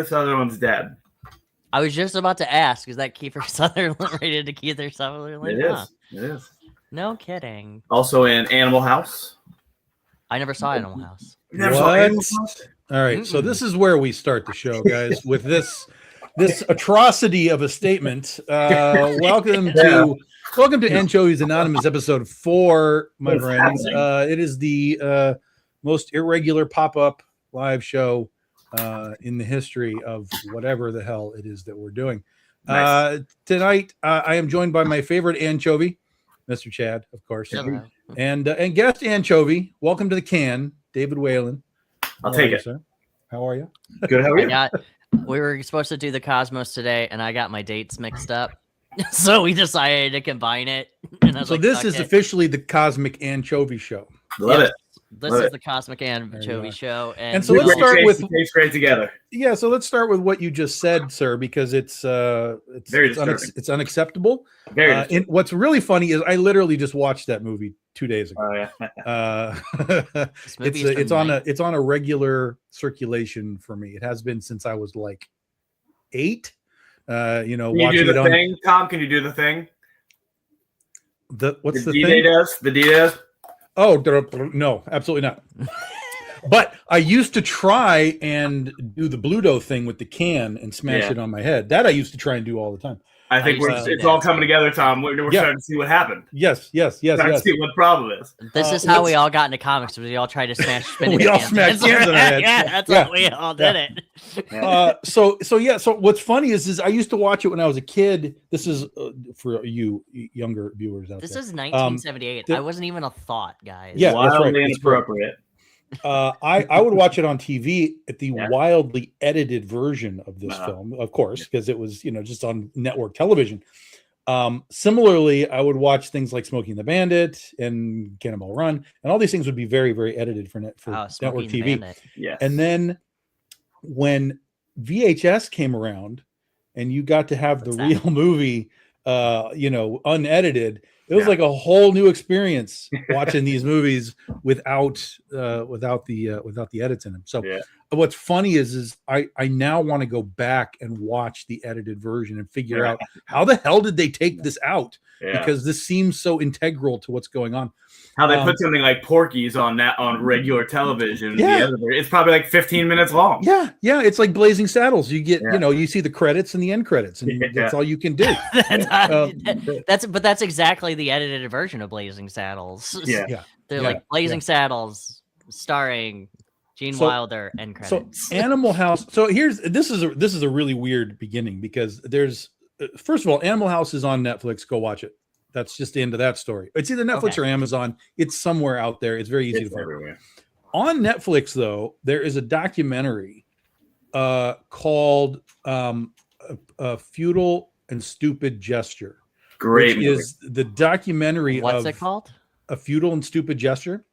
Sutherland's dad. I was just about to ask, is that Kiefer Sutherland rated to Kiefer Sutherland? It is. It is. No kidding. Also in Animal House. I never saw Animal House. What? All right, so this is where we start the show, guys, with this atrocity of a statement. Welcome to Anchovies Anonymous, episode 4, my friends. It is the most irregular pop-up live show in the history of whatever the hell it is that we're doing. Nice. Tonight, I am joined by my favorite anchovy, Mr. Chad, of course, and guest anchovy. Welcome to the can, David Whalen. I'll take it, sir. How are you? Good. How are you? We were supposed to do the Cosmos today, and I got my dates mixed up, so we decided to combine it. And so this is officially the Cosmic Anchovy Show. Love it. This is the Cosmic Anchovy Show, and so let's start with great together. Yeah, so let's start with what you just said, sir, because it's unacceptable. And what's really funny is I literally just watched that movie 2 days ago. Oh, yeah. It's on a regular circulation for me. It has been since I was like 8. Can you do the thing, Tom? Can you do the thing? What's the D-Day thing? does? The D-Day does? Oh, no, absolutely not. But I used to try and do the Bluto thing with the can and smash it on my head. That I used to try and do all the time. I think it's all coming together, Tom. We're starting to see what happened. Yes. Trying to see what the problem is. This is how we all got into comics. We all tried to smash spinning we all smashed cans in our heads. Yeah, that's what we all did it. So what's funny is I used to watch it when I was a kid. This is for you younger viewers out there. This is 1978. I wasn't even a thought, guys. Yeah, wildly inappropriate. I would watch it on TV at the wildly edited version of this film, of course, because it was just on network television. Similarly, I would watch things like Smokey and the Bandit and Cannonball Run, and all these things would be very, very edited for network TV. Yes. And then when VHS came around, and you got to have the real movie, unedited. It was like a whole new experience watching these movies without the edits in them. So what's funny is I now want to go back and watch the edited version and figure out how the hell did they take this out? Because this seems so integral to what's going on. How they put something like Porky's on regular television. It's probably like 15 minutes long. Yeah. It's like Blazing Saddles. You get, you see the credits and the end credits, and that's all you can do. That's exactly the edited version of Blazing Saddles. They're like Blazing Saddles, starring Gene Wilder, end credits. So Animal House. So this is a really weird beginning, because there's first of all, Animal House is on Netflix. Go watch it. That's just the end of that story. It's either Netflix or Amazon. It's somewhere out there. It's very easy to find. Everywhere. On Netflix, though, there is a documentary called A Futile and Stupid Gesture. Great which movie. Is the documentary What's it called? A Futile and Stupid Gesture.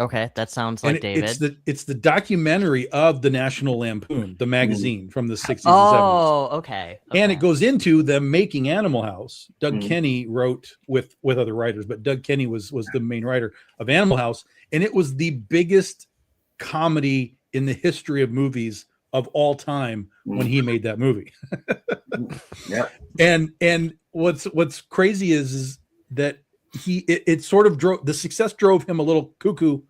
Okay, that sounds like David. It's the documentary of the National Lampoon, the magazine from the 60s and 70s. Oh, okay. And it goes into them making Animal House. Doug Kenny wrote with other writers, but Doug Kenny was the main writer of Animal House. And it was the biggest comedy in the history of movies of all time when he made that movie. And what's crazy is that it sort of the success drove him a little cuckoo,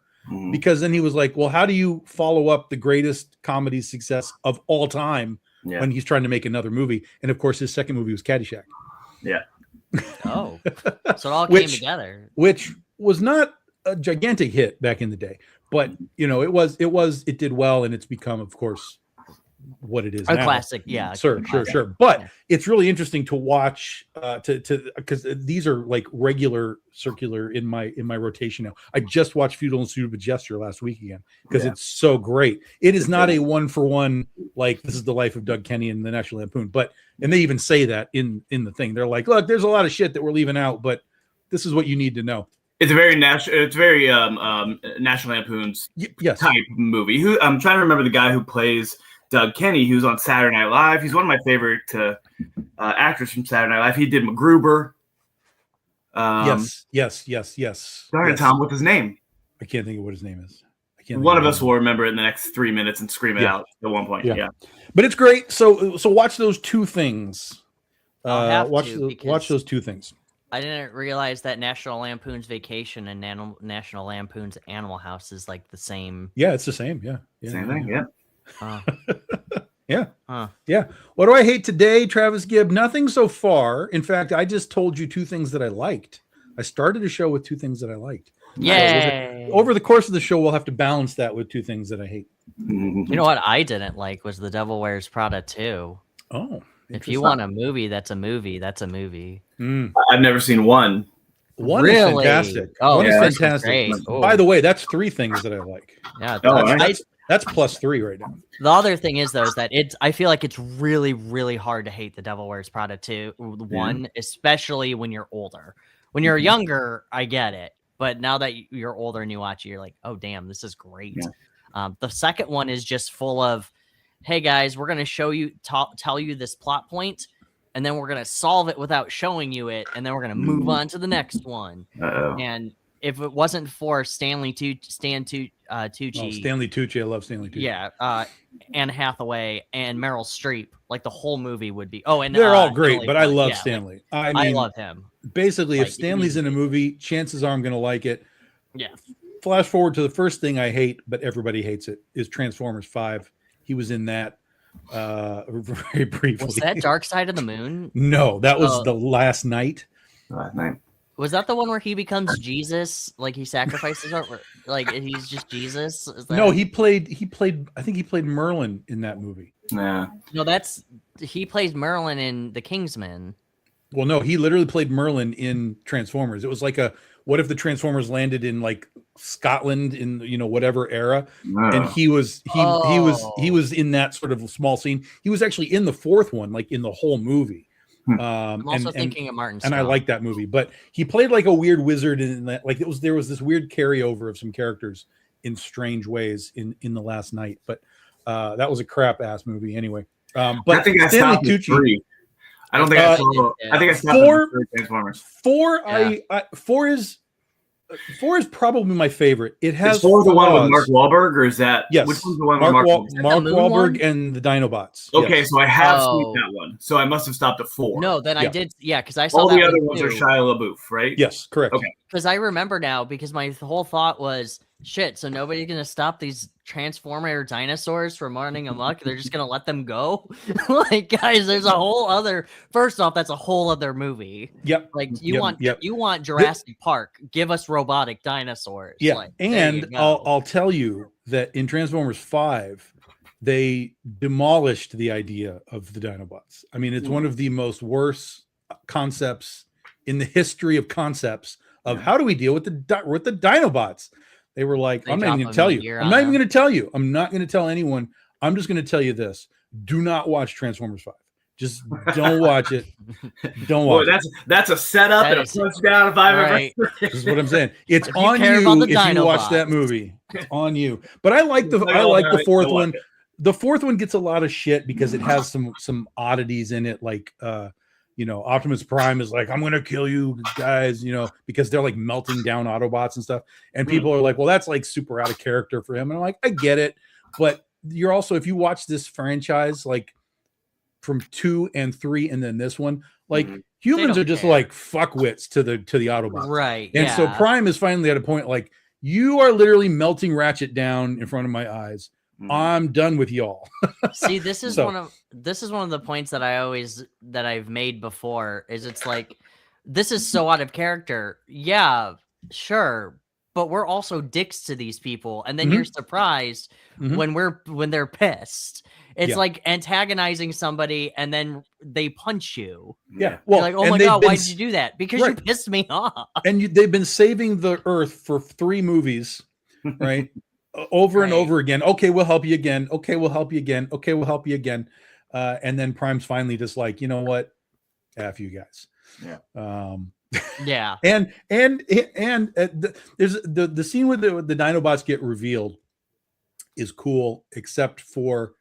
because then he was like, well, how do you follow up the greatest comedy success of all time when he's trying to make another movie? And of course, his second movie was Caddyshack. Yeah. Oh, so it all came together. Which was not a gigantic hit back in the day, but it did well, and it's become, of course, what it is a now. Classic, sure. But it's really interesting to watch because these are like regular circular in my rotation now. I just watched Futile and Stupid Gesture last week again because it's so great. It is not a 1-for-1 like this is the life of Doug Kenny and the National Lampoon, and they even say that in the thing. They're like, look, there's a lot of shit that we're leaving out, but this is what you need to know. It's a very National Lampoon's type movie. I'm trying to remember the guy who plays Doug Kenny, who's on Saturday Night Live. He's one of my favorite actors from Saturday Night Live. He did MacGruber. Yes. Sorry, Tom, what's his name? I can't think of what his name is. One of us will remember it in the next 3 minutes and scream it out at one point. Yeah. But it's great. So watch those two things. Watch those two things. I didn't realize that National Lampoon's Vacation and National Lampoon's Animal House is like the same. Yeah, it's the same. Yeah. Same thing. Yeah. Yeah. Yeah. What do I hate today, Travis Gibb? Nothing so far. In fact, I just told you two things that I liked. I started a show with two things that I liked. Yay. So over the course of the show, we'll have to balance that with two things that I hate. You know what I didn't like was The Devil Wears Prada 2. Oh. If you want a movie, that's a movie. That's a movie. I've never seen one. One is fantastic. Oh, one is fantastic. By the way, that's three things that I like. Yeah, that's +3 right now. The other thing is, though, is that I feel like it's really, really hard to hate The Devil Wears Prada 2, especially when you're older. When you're younger, I get it. But now that you're older and you watch it, you're like, oh, damn, this is great. Yeah. The second one is just full of, hey, guys, we're going to show you, tell you this plot point, and then we're going to solve it without showing you it, and then we're going to move on to the next one. And if it wasn't for Stanley Tucci. Stanley Tucci. I love Stanley Tucci. Yeah. Anne Hathaway and Meryl Streep, like the whole movie would be. Oh, and they're all great, but I love Stanley. I love him. Basically, if Stanley's in a movie, chances are I'm going to like it. Yeah. Flash forward to the first thing I hate, but everybody hates it, is Transformers 5. He was in that very briefly. Was that Dark Side of the Moon? No, that was The Last Night. Was that the one where he becomes Jesus? Like he sacrifices, like he's just Jesus? No, he played. I think he played Merlin in that movie. Yeah. No, he plays Merlin in The Kingsman. Well, no, he literally played Merlin in Transformers. It was like what if the Transformers landed in like Scotland in whatever era, and he was in that sort of small scene. He was actually in the fourth one, like in the whole movie. I'm also thinking of Martin Scott. And I like that movie, but he played like a weird wizard in that. Like there was this weird carryover of some characters in strange ways in The Last Night, but that was a crap ass movie anyway. But I think I Stanley Tucci. I don't think I saw. I think I saw Transformers. Four is probably my favorite. It has is four the one with Mark Wahlberg, or is that which one's the one with Mark Wahlberg and the Dinobots? Okay, so I have seen that one. So I must have stopped at 4. No, then I did. Yeah, because I saw all that the other ones are Shia LaBeouf, right? Yes, correct. Okay, because I remember now because my whole thought was shit. So nobody's gonna stop these Transformer dinosaurs from running amok. They're just gonna let them go. Like, guys, there's a whole other. First off, that's a whole other movie. Yep. Like you want Jurassic Park? Give us robotic dinosaurs. Yeah, like, and I'll tell you that in Transformers 5, they demolished the idea of the Dinobots. I mean, it's one of the most worst concepts in the history of concepts of how do we deal with the Dinobots. They were like, I'm not even going to tell you. I'm not even going to tell you. I'm not going to tell anyone. I'm just going to tell you this. Do not watch Transformers 5. Just don't watch it. Don't watch it. That's a setup and a touchdown if I've ever. This is what I'm saying. It's on you if you watch that movie. It's on you. But I like the fourth one. The fourth one gets a lot of shit because it has some oddities in it, like Optimus Prime is like, I'm gonna kill you guys, because they're like melting down Autobots and stuff. And people are like, well, that's like super out of character for him. And I'm like, I get it, but you're also, if you watch this franchise, like from 2 and 3, and then this one, like humans are just like fuckwits to the Autobots, right? And so Prime is finally at a point like, you are literally melting Ratchet down in front of my eyes. I'm done with y'all. See, this is one of the points that I've made before, is it's like, this is so out of character. Yeah, sure. But we're also dicks to these people. And then you're surprised when they're pissed. It's like antagonizing somebody and then they punch you. Yeah. Well, you're like, oh my God, why did you do that? Because you pissed me off. And they've been saving the earth for 3 movies, right? Over and over again. Okay, we'll help you again. Okay, we'll help you again. Okay, we'll help you again. And then Prime's finally just like, you know what? F you guys. Yeah. Yeah. And there's the scene where the Dinobots get revealed is cool, except for,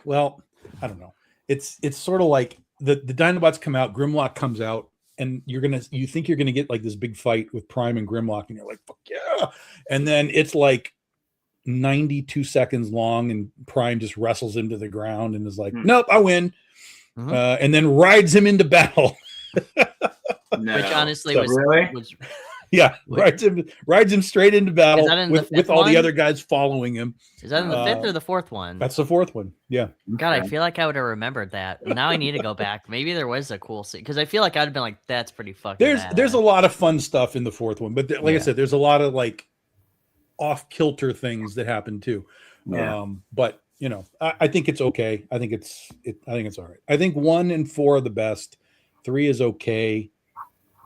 well, I don't know. It's sort of like the Dinobots come out, Grimlock comes out, and you think you're gonna get like this big fight with Prime and Grimlock, and you're like, fuck yeah. And then it's like 92 seconds long, and Prime just wrestles him to the ground and is like, "Nope, I win," and then rides him into battle. No. Which honestly was yeah, rides him straight into battle with all the other guys following him. Is that in the fifth or the fourth one? That's the fourth one. Yeah. God, I feel like I would have remembered that. Now I need to go back. Maybe there was a cool scene because I feel like I'd have been like, "That's pretty fucking." There's a lot of fun stuff in the fourth one, but I said, there's a lot of like off kilter things that happen too. Yeah. But I think it's okay. I think it's all right. I think 1 and 4 are the best. 3 is okay.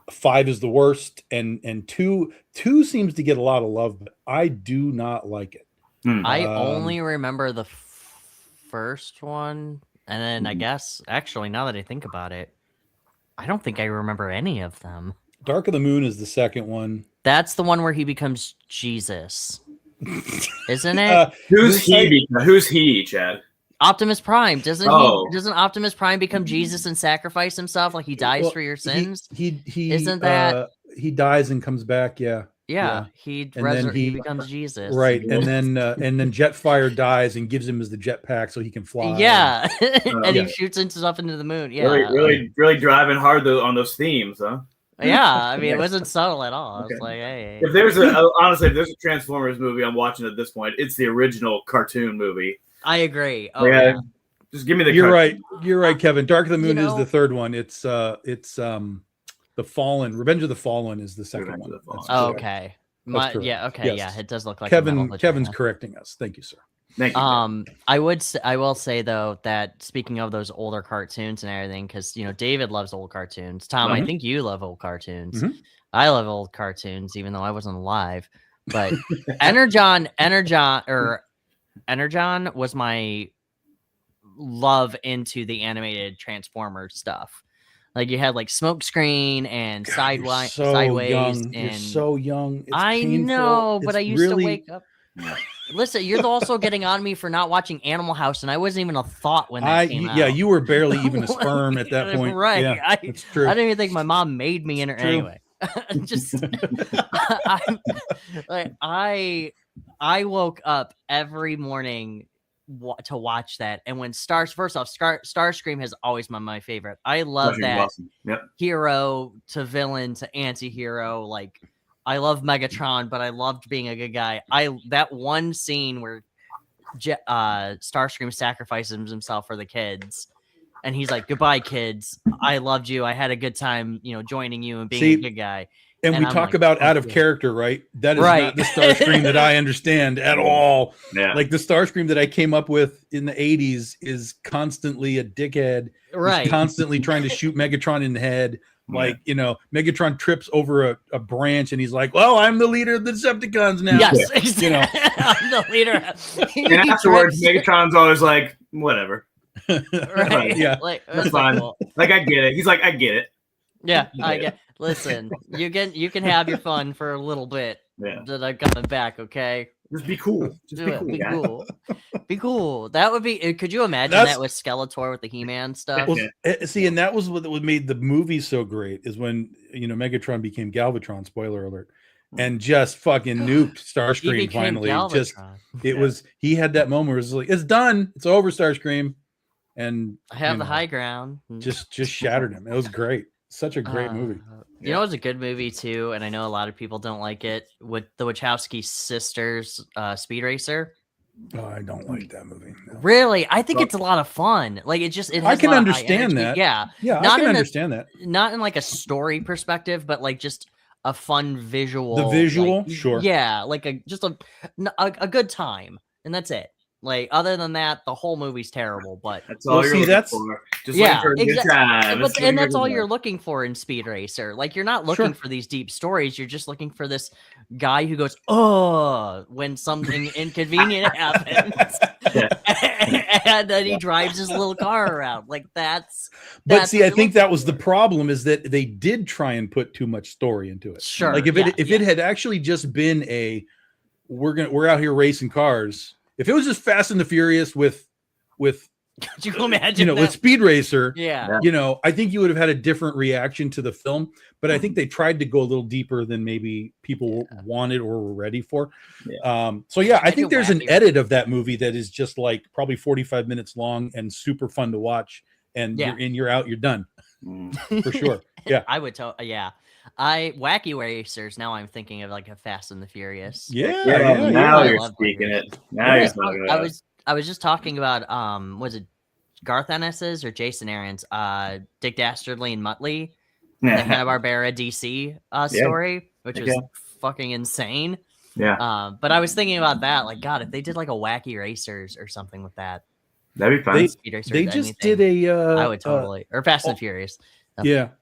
5 is the worst, and 2 seems to get a lot of love, but I do not like it. I only remember the first one, and then I guess actually now that I think about it, I don't think I remember any of them. Dark of the Moon is the second one. That's the one where he becomes Jesus, isn't it? Who's he, Chad? Optimus Prime. Doesn't Optimus Prime become Jesus and sacrifice himself, like he dies for your sins? He isn't that he dies and comes back? Yeah. He becomes Jesus, right? And then Jetfire dies and gives him as the jetpack so he can fly. Yeah, and he shoots himself into the moon. Yeah, really driving hard on those themes, huh? Yeah, I mean, it wasn't subtle at all. Okay. It's like, hey. If there's a Transformers movie I'm watching at this point, it's the original cartoon movie. I agree. Oh, yeah. Just give me the. You're right, Kevin. Dark of the Moon is the third one. It's the Fallen. Revenge of the Fallen is the second one. Okay. Yeah, it does look like Kevin's correcting us. Thank you, sir. Thank you. I will say though that speaking of those older cartoons and everything, because David loves old cartoons. Tom, I think you love old cartoons. I love old cartoons, even though I wasn't alive. But Energon was my love into the animated Transformers stuff. Like you had like Smokescreen and Sideways. Young. And you're so young. It's I painful. know, but it's I used to wake up. Listen, you're also getting on me for not watching Animal House, and I wasn't even a thought when that came out. Yeah, you were barely even a sperm at that point. Right. Yeah, it's true. I didn't even think my mom made me in her anyway. Just I woke up every morning to watch that, and when Starscream has always been my favorite. I love that awesome. Hero to villain to anti-hero. Like I love Megatron, but I loved being a good guy. That one scene where Starscream sacrifices himself for the kids, and he's like, "Goodbye, kids. I loved you. I had a good time, joining you and being a good guy." And we talk about out of character, right? That is not the Starscream that I understand at all. Yeah. Like the Starscream that I came up with in the 80s is constantly a dickhead. Right. He's constantly trying to shoot Megatron in the head. Like, Megatron trips over a branch and he's like, "Well, I'm the leader of the Decepticons now." Yes. I'm the leader. And afterwards, Megatron's always like, "Whatever." Right. Yeah. That's fine. Like, I get it. He's like, "I get it." Yeah, I get. Listen, you can have your fun for a little bit. Yeah. Then I'm coming back, okay? Just be cool. Be cool. Be cool. That would be. Could you imagine that with Skeletor with the He-Man stuff? See, and that was what made the movie so great is when Megatron became Galvatron. Spoiler alert. And just fucking nuked Starscream finally. Galvatron. He had that moment where it was like, "It's done. It's over, Starscream." And I have the high ground. Just shattered him. It was great. Such a great movie. You know, it's a good movie too, and I know a lot of people don't like it. With the Wachowski sisters, Speed Racer. Oh, I don't like that movie. No. Really, I think it's a lot of fun. Like I can understand that. Yeah, I can understand that. Not in like a story perspective, but like just a fun visual. The visual, sure. Yeah, like a good time, and that's it. Like other than that, the whole movie's terrible. But that's all you're looking for. Just for a good time. And that's all you're looking for in Speed Racer. Like you're not looking for these deep stories. You're just looking for this guy who goes, "Oh," when something inconvenient happens, and then he drives his little car around. Like that's. But see, I think that was the problem is that they did try and put too much story into it. Sure. Like if it had actually just been we're out here racing cars. If it was just Fast and the Furious with Could you imagine with Speed Racer, Yeah. I think you would have had a different reaction to the film, but I think they tried to go a little deeper than maybe people wanted or were ready for. So I think there's an edit of that movie that is just like probably 45 minutes long and super fun to watch. And you're in, you're out, you're done. For sure. Yeah. I would Wacky Racers. Now I'm thinking of like a Fast and the Furious. Now you're speaking it. Now you're talking about it. I was just talking about was it Garth Ennis's or Jason Aaron's Dick Dastardly and Muttley, the Hanna-Barbera DC story, which was fucking insane. Yeah. But I was thinking about that, like, God, if they did like a Wacky Racers or something with that, that'd be fun. They just did a I would totally or Fast and Furious.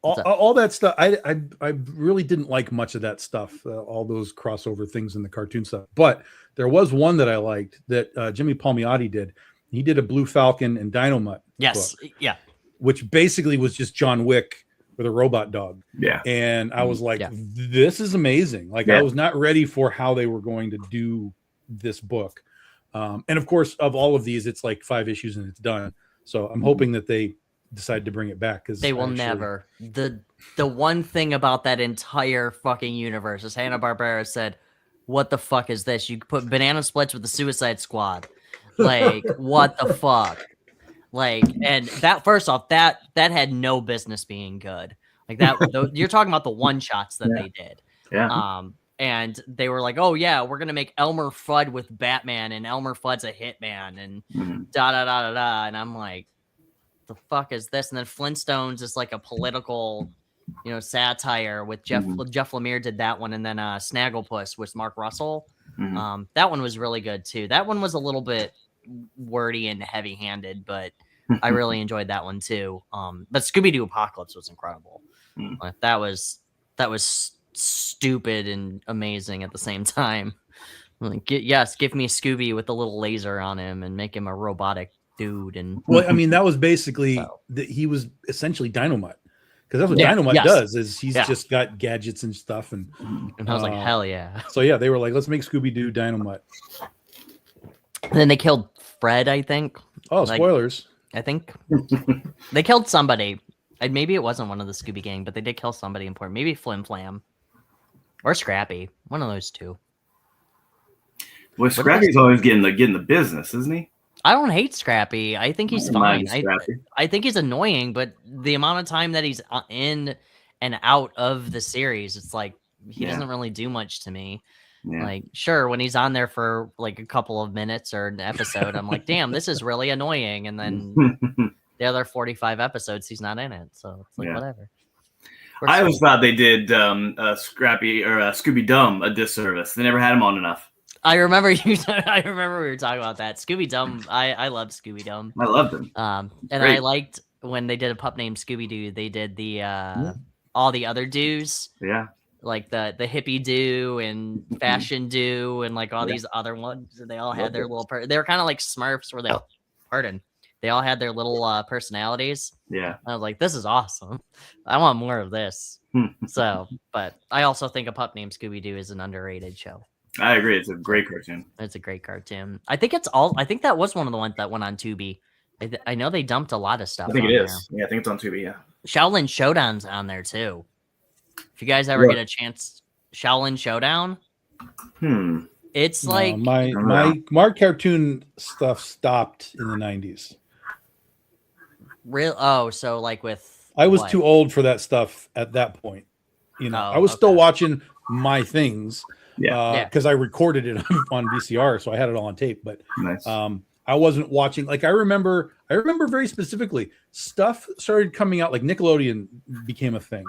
All that stuff. I really didn't like much of that stuff, all those crossover things in the cartoon stuff. But there was one that I liked that Jimmy Palmiotti did. He did a Blue Falcon and Dynamite. Yes, book, yeah. Which basically was just John Wick with a robot dog. Yeah. And I was like, this is amazing. Like I was not ready for how they were going to do this book. And of course, of all of these, it's like 5 issues and it's done. So I'm hoping that they decide to bring it back because they will never. The one thing about that entire fucking universe is Hanna-Barbera said, "What the fuck is this? You put banana splits with the Suicide Squad, like what the fuck?" Like, and that first off, that had no business being good. Like that, you're talking about the one shots that they did. Yeah. And they were like, "Oh yeah, we're gonna make Elmer Fudd with Batman, and Elmer Fudd's a hitman, and da da da da da." And I'm like, "The fuck is this?" And then Flintstones is like a political, satire with Jeff Lemire did that one, and then Snagglepuss with Mark Russell. That one was really good too. That one was a little bit wordy and heavy-handed, but I really enjoyed that one too. But Scooby-Doo Apocalypse was incredible. That was stupid and amazing at the same time. Like, give me Scooby with a little laser on him and make him a robotic dude. And well, I mean, that was basically that he was essentially Dynamite, because that's what Dynamite does. Is he's just got gadgets and stuff, and I was like, hell yeah. So they were like, let's make Scooby-Doo Dynamite. And then they killed Fred, I think. Oh, spoilers! I think they killed somebody. And maybe it wasn't one of the Scooby Gang, but they did kill somebody important. Maybe Flim Flam or Scrappy. One of those two. Well, Scrappy's always getting the business, isn't he? I don't hate Scrappy. I think he's fine. I think he's annoying, but the amount of time that he's in and out of the series, it's like he doesn't really do much to me. Yeah. Like, sure, when he's on there for like a couple of minutes or an episode, I'm like, damn, this is really annoying. And then the other 45 episodes, he's not in it. So it's like, whatever. I always thought they did Scrappy or Scooby Dumb a disservice. They never had him on enough. I remember I remember we were talking about that. Scooby Dumb. I loved Scooby Dumb. I loved him. And I liked when they did a pup named Scooby Doo. They did the all the other doos. Yeah. Like the hippie do and fashion do and like all these other ones. They all had their little. They were kind of like Smurfs, where they all had their little personalities. Yeah. I was like, this is awesome. I want more of this. So, but I also think A Pup Named Scooby Doo is an underrated show. I agree. It's a great cartoon. It's a great cartoon. I think that was one of the ones that went on Tubi. I know they dumped a lot of stuff. I think it is. Yeah, I think it's on Tubi. Yeah. Shaolin Showdown's on there too. If you guys ever get a chance, Shaolin Showdown. It's like my cartoon stuff stopped in the 90s. Real? Oh, so like with I was too old for that stuff at that point. I was still watching my things. Because I recorded it on VCR, so I had it all on tape. But nice. I wasn't watching. Like I remember very specifically, stuff started coming out. Like Nickelodeon became a thing,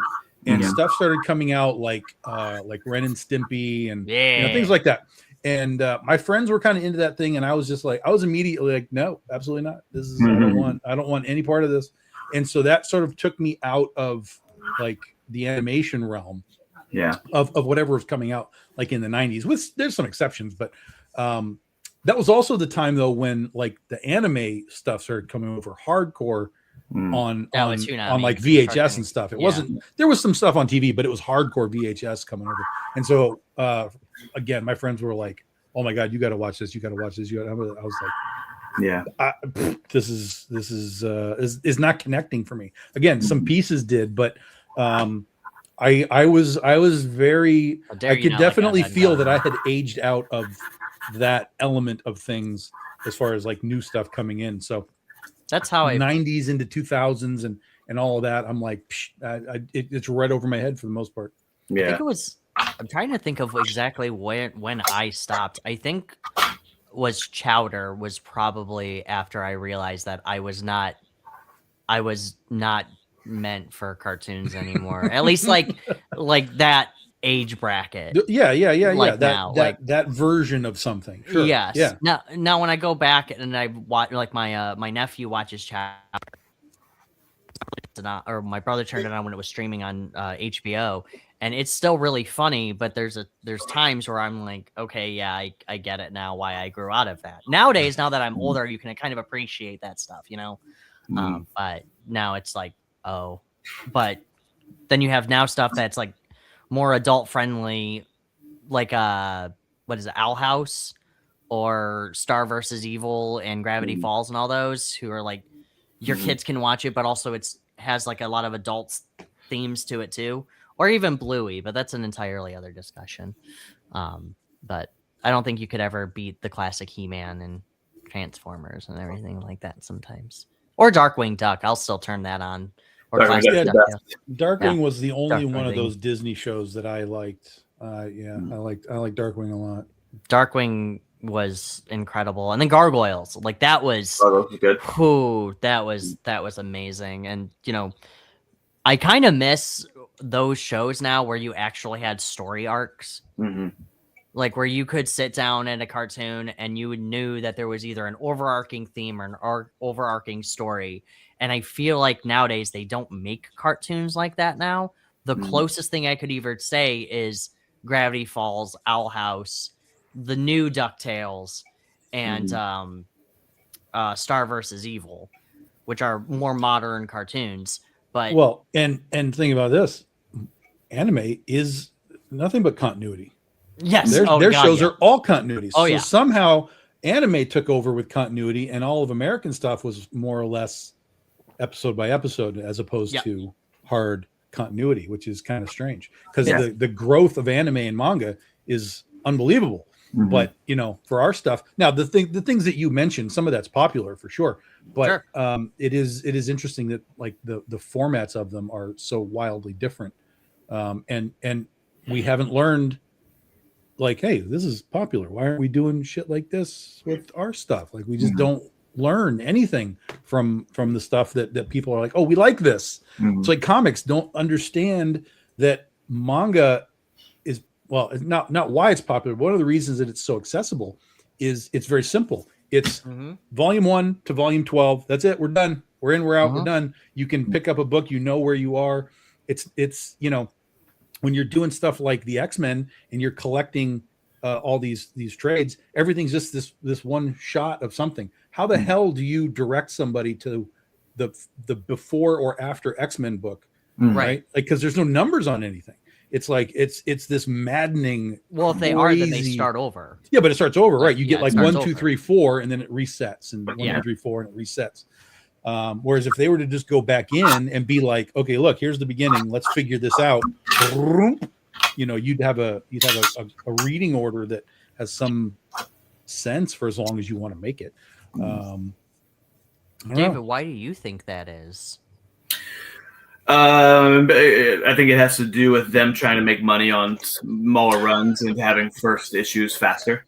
and stuff started coming out like Ren and Stimpy and things like that. And my friends were kind of into that thing, and I was just like, I was immediately like, no, absolutely not. This is I don't want any part of this. And so that sort of took me out of like the animation realm. Of whatever was coming out like in the 90s. There's some exceptions, but that was also the time though when like the anime stuff started coming over hardcore on like VHS and stuff. It wasn't, there was some stuff on TV, but it was hardcore VHS coming over. And so again, my friends were like, oh my God, you got to watch this. You got to watch this. I was like, Yeah. This is not connecting for me. Again, some pieces did, but I was very. I could definitely feel that I had aged out of that element of things as far as like new stuff coming in. So that's how 90s into 2000s and all of that. I'm like, it's right over my head for the most part. Yeah. I think it was. I'm trying to think of exactly when I stopped. I think was Chowder was probably after I realized that I was not meant for cartoons anymore. At least like that age bracket. Yeah. Like that version of something. Sure. Yes. Yeah. Now when I go back and I watch, like my nephew watches Chowder, or my brother turned it on when it was streaming on HBO, and it's still really funny. But there's times where I'm like, okay, yeah, I get it now why I grew out of that. Nowadays, now that I'm older, you can kind of appreciate that stuff, you know. But now it's like, oh, but then you have now stuff that's like more adult friendly, like what is it, Owl House or Star versus Evil and Gravity Falls and all those, who are like your kids can watch it, but also has like a lot of adult themes to it too, or even Bluey, but that's an entirely other discussion. But I don't think you could ever beat the classic He-Man and Transformers and everything like that sometimes. Or Darkwing Duck. I'll still turn that on. Or Darkwing was the only one of those Disney shows that I liked. I like Darkwing a lot. Darkwing was incredible, and then Gargoyles, like that was good. That was amazing. And you know, I kind of miss those shows now where you actually had story arcs. Like where you could sit down in a cartoon and you knew that there was either an overarching theme or an overarching story. And I feel like nowadays they don't make cartoons like that now. The closest thing I could even say is Gravity Falls, Owl House, the new DuckTales, and Star versus Evil, which are more modern cartoons. But well, and think about this, anime is nothing but continuity. Yes, their shows are all continuity. So somehow anime took over with continuity, and all of American stuff was more or less episode by episode, as opposed to hard continuity, which is kind of strange because the growth of anime and manga is unbelievable. But you know, for our stuff now, the things that you mentioned, some of that's popular for sure. But it is interesting that like the formats of them are so wildly different, and we haven't learned. Like, hey, this is popular. Why aren't we doing shit like this with our stuff? Like, we just don't learn anything from the stuff that people are like, oh, we like this. It's like comics don't understand that manga is, well, not why it's popular. One of the reasons that it's so accessible is it's very simple. It's volume 1 to volume 12. That's it. We're done. We're in, we're out, we're done. You can pick up a book. You know where you are. It's you know, when you're doing stuff like the X-Men and you're collecting all these trades, everything's just this one shot of something. How the hell do you direct somebody to the before or after X-Men book, right? Like, because there's no numbers on anything. It's like it's this maddening. Well, if they are, then they start over. Yeah, but it starts over, right? You get like 1, 2, 3, 4, and then it resets, and 1, 2, 3, 4, and it resets. Whereas if they were to just go back in and be like, okay, look, here's the beginning, let's figure this out, you know, you'd have a reading order that has some sense for as long as you want to make it. David, why do you think that is? I think it has to do with them trying to make money on smaller runs and having first issues faster.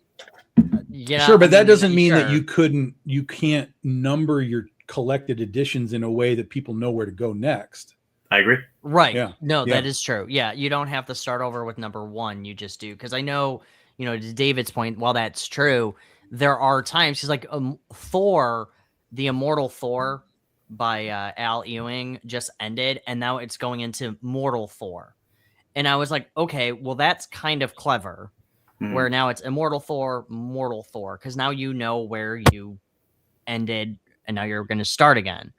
Sure, but that doesn't mean that you can't number your collected editions in a way that people know where to go next. I agree. Right. Yeah. No, that is true. Yeah. You don't have to start over with number 1. You just do. Because I know, you know, to David's point, while that's true, there are times he's like Thor, the Immortal Thor by Al Ewing just ended. And now it's going into Mortal Thor. And I was like, okay, well, that's kind of clever. Where now it's Immortal Thor, Mortal Thor. Because now you know where you ended. And now you're going to start again.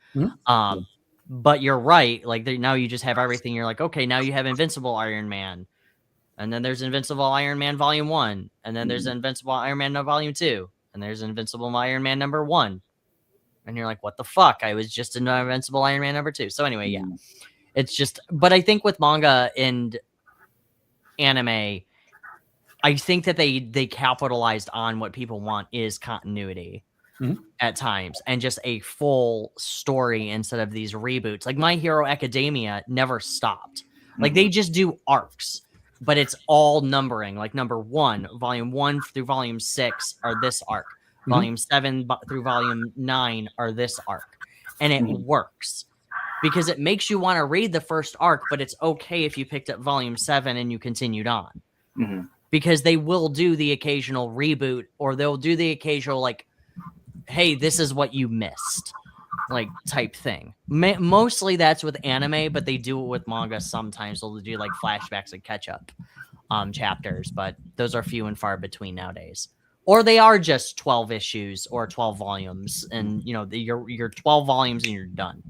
But you're right. Like now you just have everything. You're like, okay, now you have Invincible Iron Man. And then there's Invincible Iron Man Volume 1. And then there's Invincible Iron Man Volume 2. and there's Invincible Iron Man #1. And you're like, what the fuck? I was just in Invincible Iron Man #2. So anyway, yeah. It's just, but I think with manga and anime, I think that they capitalized on what people want is continuity at times, and just a full story instead of these reboots. Like My Hero Academia never stopped. Like they just do arcs, but it's all numbering. Like number 1, volume 1 through volume 6 are this arc. Volume 7 through volume 9 are this arc. And it works because it makes you want to read the first arc, but it's okay if you picked up volume 7 and you continued on. Because they will do the occasional reboot, or they'll do the occasional, like, hey, this is what you missed, like, type thing. Mostly that's with anime, but they do it with manga sometimes. They'll do, like, flashbacks and catch-up chapters, but those are few and far between nowadays. Or they are just 12 issues or 12 volumes, and, you know, you're 12 volumes and you're done.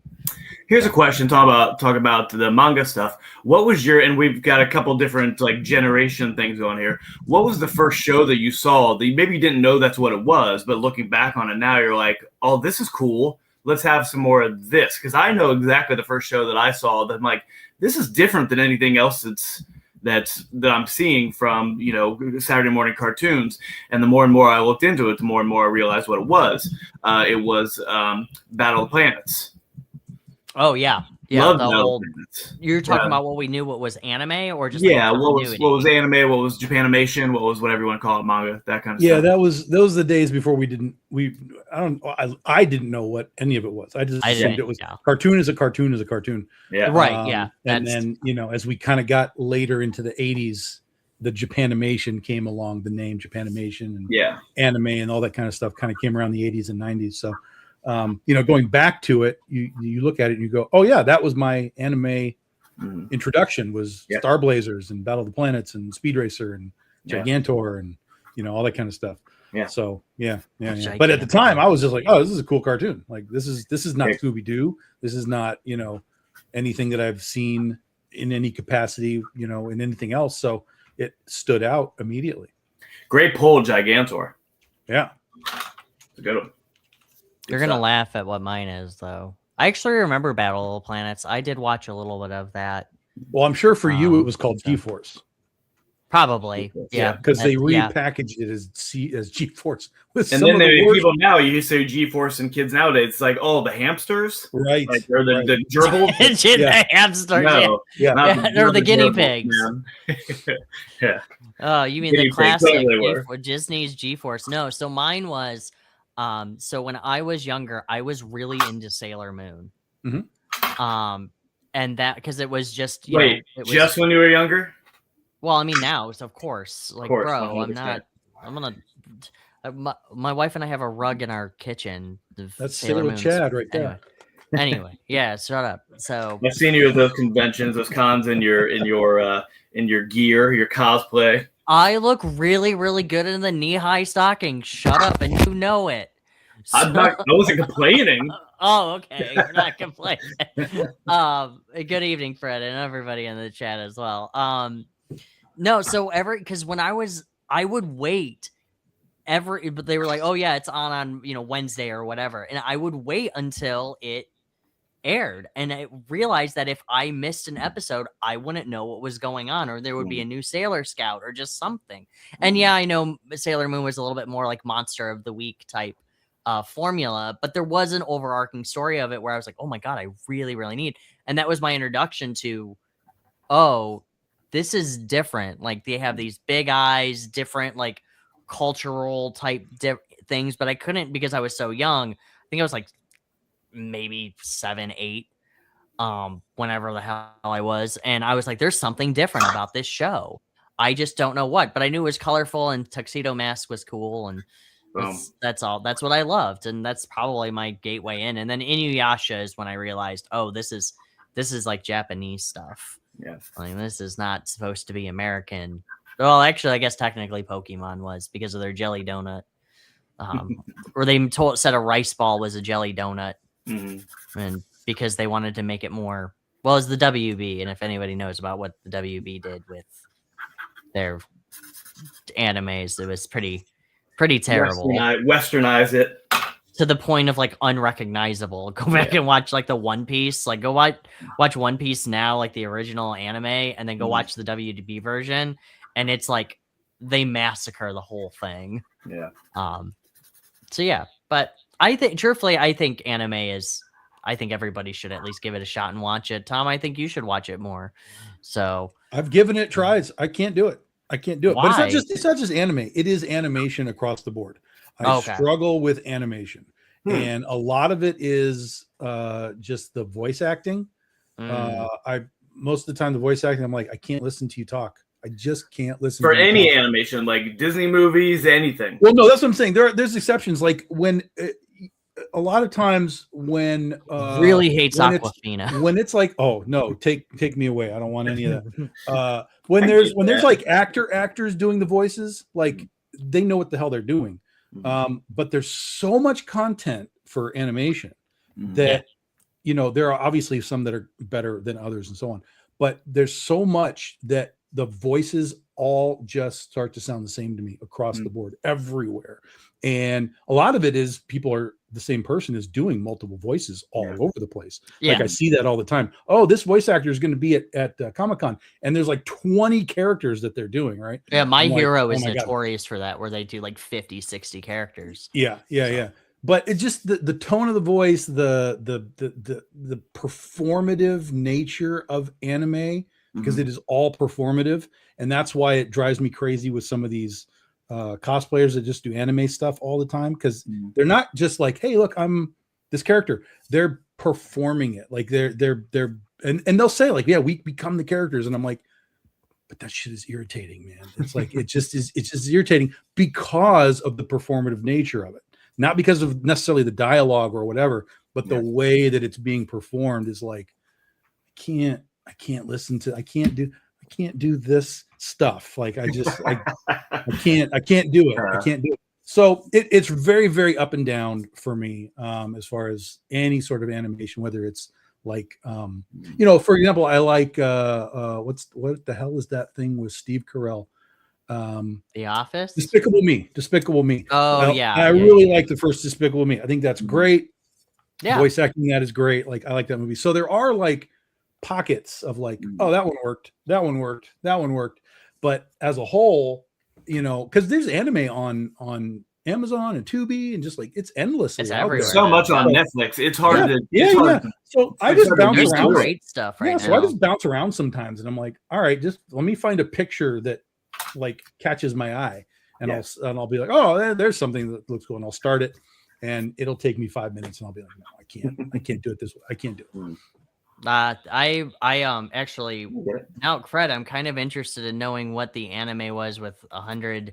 Here's a question. Talk about the manga stuff. What was your, and we've got a couple different like generation things going here. What was the first show that you saw that maybe you didn't know that's what it was, but looking back on it now, you're like, oh, this is cool. Let's have some more of this. Because I know exactly the first show that I saw that I'm like, this is different than anything else that I'm seeing from, you know, Saturday morning cartoons. And the more and more I looked into it, the more and more I realized what it was. It was Battle of the Planets. Oh yeah, Love the whole. Planets. You're talking about what we knew, what was anime, or just yeah, like what was anime, what was Japanimation, what was whatever you want to call it, manga, that kind of stuff. Yeah, those the days before I didn't know what any of it was. I just assumed it was cartoon is a cartoon is a cartoon. Yeah, right. Yeah, and then, you know, as we kind of got later into the 80s, the Japanimation came along. The name Japanimation and anime and all that kind of stuff kind of came around the 80s and 90s. So. You know, going back to it, you look at it and you go, oh yeah, that was my anime introduction, was Star Blazers and Battle of the Planets and Speed Racer and Gigantor and, you know, all that kind of stuff. Yeah. So yeah. But at the time, I was just like, oh, this is a cool cartoon. Like this is not Scooby-Doo. This is not, you know, anything that I've seen in any capacity, you know, in anything else. So it stood out immediately. Great pull, Gigantor. Yeah, it's a good one. You're going to laugh at what mine is, though. I actually remember Battle of the Planets. I did watch a little bit of that. Well, I'm sure for you it was called G-Force. Probably, yeah. Because they repackaged it as G-Force. And then people now, you say G-Force and kids nowadays, it's like, oh, the hamsters? Right. Like, or the gerbils? The hamsters, or the guinea pigs. Yeah. Oh, you mean the classic Disney's G-Force. No, so mine was... so when I was younger, I was really into Sailor Moon. And that, because it was just, when you were younger? Well, I mean, now, so of course, like, bro, my wife and I have a rug in our kitchen. That's Sailor Moon Chad right there. Anyway, yeah, shut up. So I've seen you at those conventions, those cons in your gear, your cosplay. I look really, really good in the knee-high stockings. Shut up, and you know it. So... I wasn't complaining. Oh, okay. You're not complaining. Good evening, Fred, and everybody in the chat as well. No, so because when I would wait but they were like, oh yeah, it's on Wednesday or whatever, and I would wait until it aired, and I realized that if I missed an episode, I wouldn't know what was going on, or there would be a new Sailor Scout or just something. And yeah, I know Sailor Moon was a little bit more like Monster of the Week type formula, but there was an overarching story of it where I was like, oh my god, I really, really need. And that was my introduction to, oh, this is different. Like, they have these big eyes, different like cultural type things, but I couldn't, because I was so young. I think I was like maybe 7, 8, whenever the hell I was, and I was like, there's something different about this show. I just don't know what, but I knew it was colorful and Tuxedo Mask was cool, and that's all. That's what I loved, and that's probably my gateway in. And then Inuyasha is when I realized, oh, this is like Japanese stuff. Yes, like, this is not supposed to be American. Well, actually, I guess technically Pokemon was, because of their jelly donut. Or they said a rice ball was a jelly donut. And because they wanted to make it more, well, as the WB, and if anybody knows about what the WB did with their animes, it was pretty pretty terrible. Westernize it to the point of like unrecognizable. Go back and watch like the One Piece. Like go watch One Piece now, like the original anime, and then go watch the WB version, and it's like they massacre the whole thing. Yeah. So yeah, but I think truthfully, I think anime is. I think everybody should at least give it a shot and watch it. Tom, I think you should watch it more. So I've given it tries. I can't do it. Why? But it's not just anime. It is animation across the board. I struggle with animation, and a lot of it is just the voice acting. Most of the time, the voice acting, I'm like, I can't listen to you talk. I just can't listen for to you any talk. animation, like Disney movies, anything. Well, no, that's what I'm saying. There's exceptions, like when a lot of times when really hates Aquafina. When it's like, oh no, take me away. I don't want any of that. When there's like actors doing the voices, like they know what the hell they're doing. But there's so much content for animation that there are obviously some that are better than others and so on. But there's so much that the voices all just start to sound the same to me across the board everywhere. And a lot of it is the same person is doing multiple voices all over the place. Like I see that all the time. Oh, this voice actor is going to be at Comic-Con, and there's like 20 characters that they're doing, right? Yeah, My Hero is notorious for that, where they do like 50, 60 characters. Yeah. But it just the tone of the voice, the performative nature of anime, because it is all performative, and that's why it drives me crazy with some of these cosplayers that just do anime stuff all the time, because they're not just like, hey, look, I'm this character. They're performing it, like they're and they'll say like, yeah, we become the characters, and I'm like, but that shit is irritating, man. It's like it's just irritating because of the performative nature of it, not because of necessarily the dialogue or whatever, but the way that it's being performed is like, I can't listen to, I can't do this stuff. Like I can't do it. So it's very, very up and down for me, as far as any sort of animation, whether it's like, for example, I like, what the hell is that thing with Steve Carell? The Office? Despicable Me. Oh, I really like the first Despicable Me. I think that's great. Yeah. Voice acting, that is great. Like, I like that movie. So there are like pockets of like, oh, that one worked. But as a whole, because there's anime on Amazon and Tubi, and just like it's endless. It's everywhere. So much on Netflix. It's hard to. So I just bounce There's around. Great stuff right now. So I just bounce around sometimes, and I'm like, all right, just let me find a picture that like catches my eye, and I'll be like, oh, there's something that looks cool, and I'll start it, and it'll take me 5 minutes, and I'll be like, no, I can't do it this way. I can't do it. I actually now, Fred, I'm kind of interested in knowing what the anime was with 100+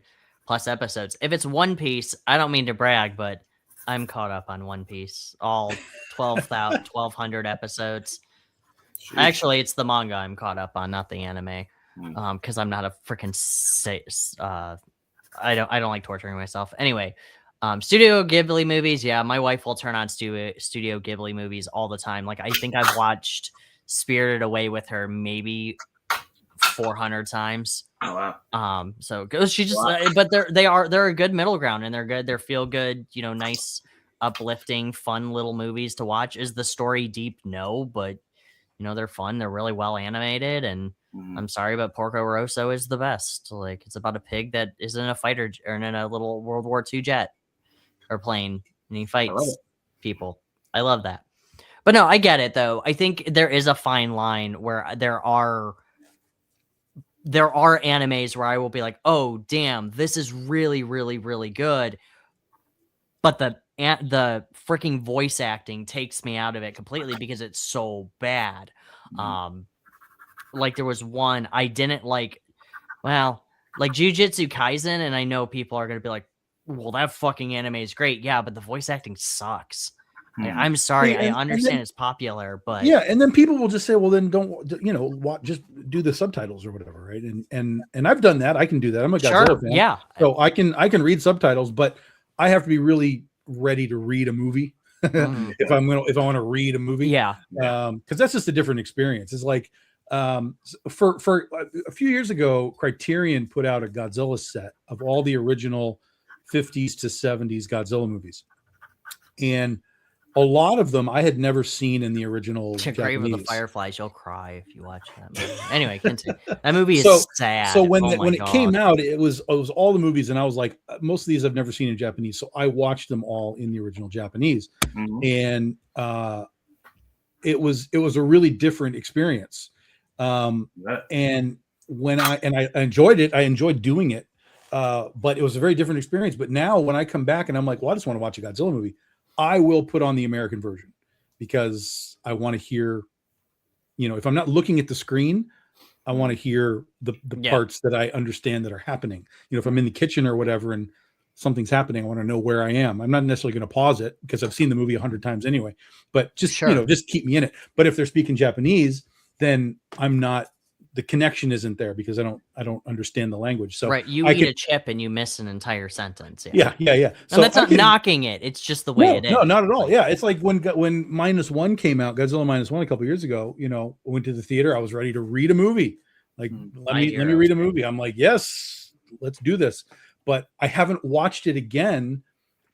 episodes. If it's One Piece, I don't mean to brag, but I'm caught up on One Piece, all 1,200 episodes. Jeez. Actually, it's the manga I'm caught up on, not the anime, because I'm not a freaking I don't like torturing myself. Anyway, Studio Ghibli movies. Yeah, my wife will turn on Studio Ghibli movies all the time. Like I think I've watched Spirited Away with her maybe 400 times. Oh wow. So she just, but they're a good middle ground, and they're good. They're feel good, nice, uplifting, fun little movies to watch. Is the story deep? No, but they're fun. They're really well animated, and I'm sorry, but Porco Rosso is the best. Like it's about a pig that is in a fighter or in a little World War II jet or plane, and he fights people. I love that. But no, I get it though. I think there is a fine line where there are animes where I will be like, oh damn, this is really, really, really good. But the freaking voice acting takes me out of it completely because it's so bad. Like there was one I didn't like. Well, like Jujutsu Kaisen, and I know people are gonna be like, well, that fucking anime is great. Yeah, but the voice acting sucks. Like, I'm sorry. I understand it's popular, but and then people will just say, well, then don't, just do the subtitles or whatever. Right. And I've done that. I can do that. I'm a Godzilla fan. Yeah. So I can read subtitles, but I have to be really ready to read a movie. if I want to read a movie. Yeah. Cause that's just a different experience. It's like, for a few years ago, Criterion put out a Godzilla set of all the original 50s to 70s Godzilla movies. And a lot of them I had never seen in the original Grave of the Japanese. Fireflies, you'll cry if you watch that movie. Anyway, continue. That movie is So sad. So when Oh when my it came God. out, it was all the movies, and I was like, most of these I've never seen in Japanese, so I watched them all in the original Japanese, and it was a really different experience. And when I enjoyed it, I enjoyed doing it, but it was a very different experience. But now when I come back and I'm like, well, I just want to watch a Godzilla movie, I will put on the American version because I want to hear, if I'm not looking at the screen, I want to hear the parts that I understand that are happening. If I'm in the kitchen or whatever and something's happening, I want to know where I am. I'm not necessarily going to pause it because I've seen the movie 100 times anyway, but just, just keep me in it. But if they're speaking Japanese, then the connection isn't there because I don't understand the language. So you eat a chip and you miss an entire sentence. Yeah. So and that's not knocking it. It's just the way it is. No, not at all. Yeah. It's like when -1 came out, Godzilla -1 a couple years ago, I went to the theater. I was ready to read a movie. Like, let me read a movie. I'm like, yes, let's do this. But I haven't watched it again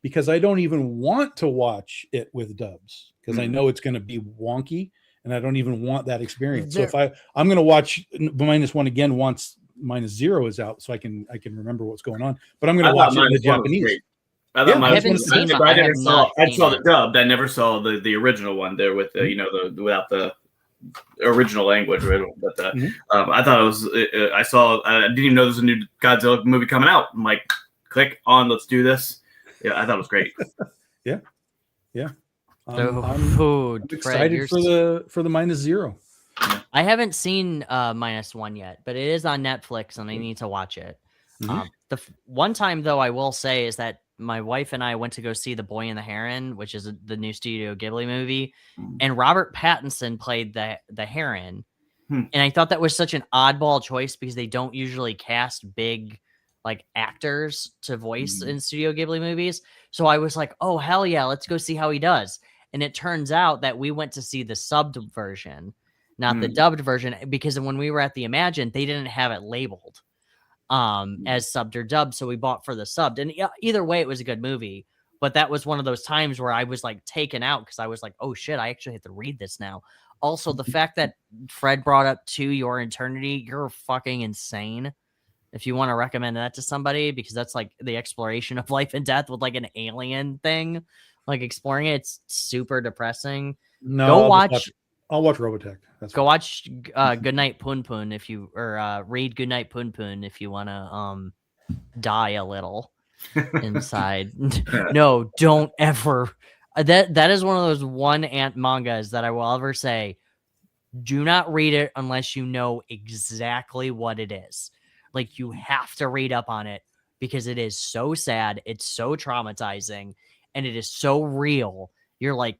because I don't even want to watch it with dubs because I know it's going to be wonky. And I don't even want that experience. So if I'm going to watch -1 again once -0 is out, so I can remember what's going on. But I'm going to watch it in the Japanese. I saw the dubbed. I never saw the original one there with the without the original language. But I thought it was. I didn't even know there was a new Godzilla movie coming out. I'm like, click on, let's do this. Yeah, I thought it was great. Yeah. I'm excited for the -0. I haven't seen -1 yet, but it is on Netflix and I need to watch it. The one time though, I will say is that my wife and I went to go see The Boy and the Heron, which is the new Studio Ghibli movie, and Robert Pattinson played the Heron, and I thought that was such an oddball choice because they don't usually cast big like actors to voice in Studio Ghibli movies. So I was like, oh hell yeah, let's go see how he does. And it turns out that we went to see the subbed version, not the dubbed version, because when we were at the Imagine, they didn't have it labeled as subbed or dubbed. So we bought for the subbed. And either way, it was a good movie. But that was one of those times where I was like taken out because I was like, oh shit, I actually have to read this now. Also, the fact that Fred brought up To Your Eternity, you're fucking insane. If you want to recommend that to somebody, because that's like the exploration of life and death with like an alien thing. Like exploring it, it's super depressing. No, I'll watch Robotech. Watch Goodnight Poon Poon if you read Goodnight Poon Poon if you want to die a little inside. No, don't ever. That is one of those one ant mangas that I will ever say, do not read it unless you know exactly what it is. Like you have to read up on it because it is so sad, it's so traumatizing. And it is so real. You're like,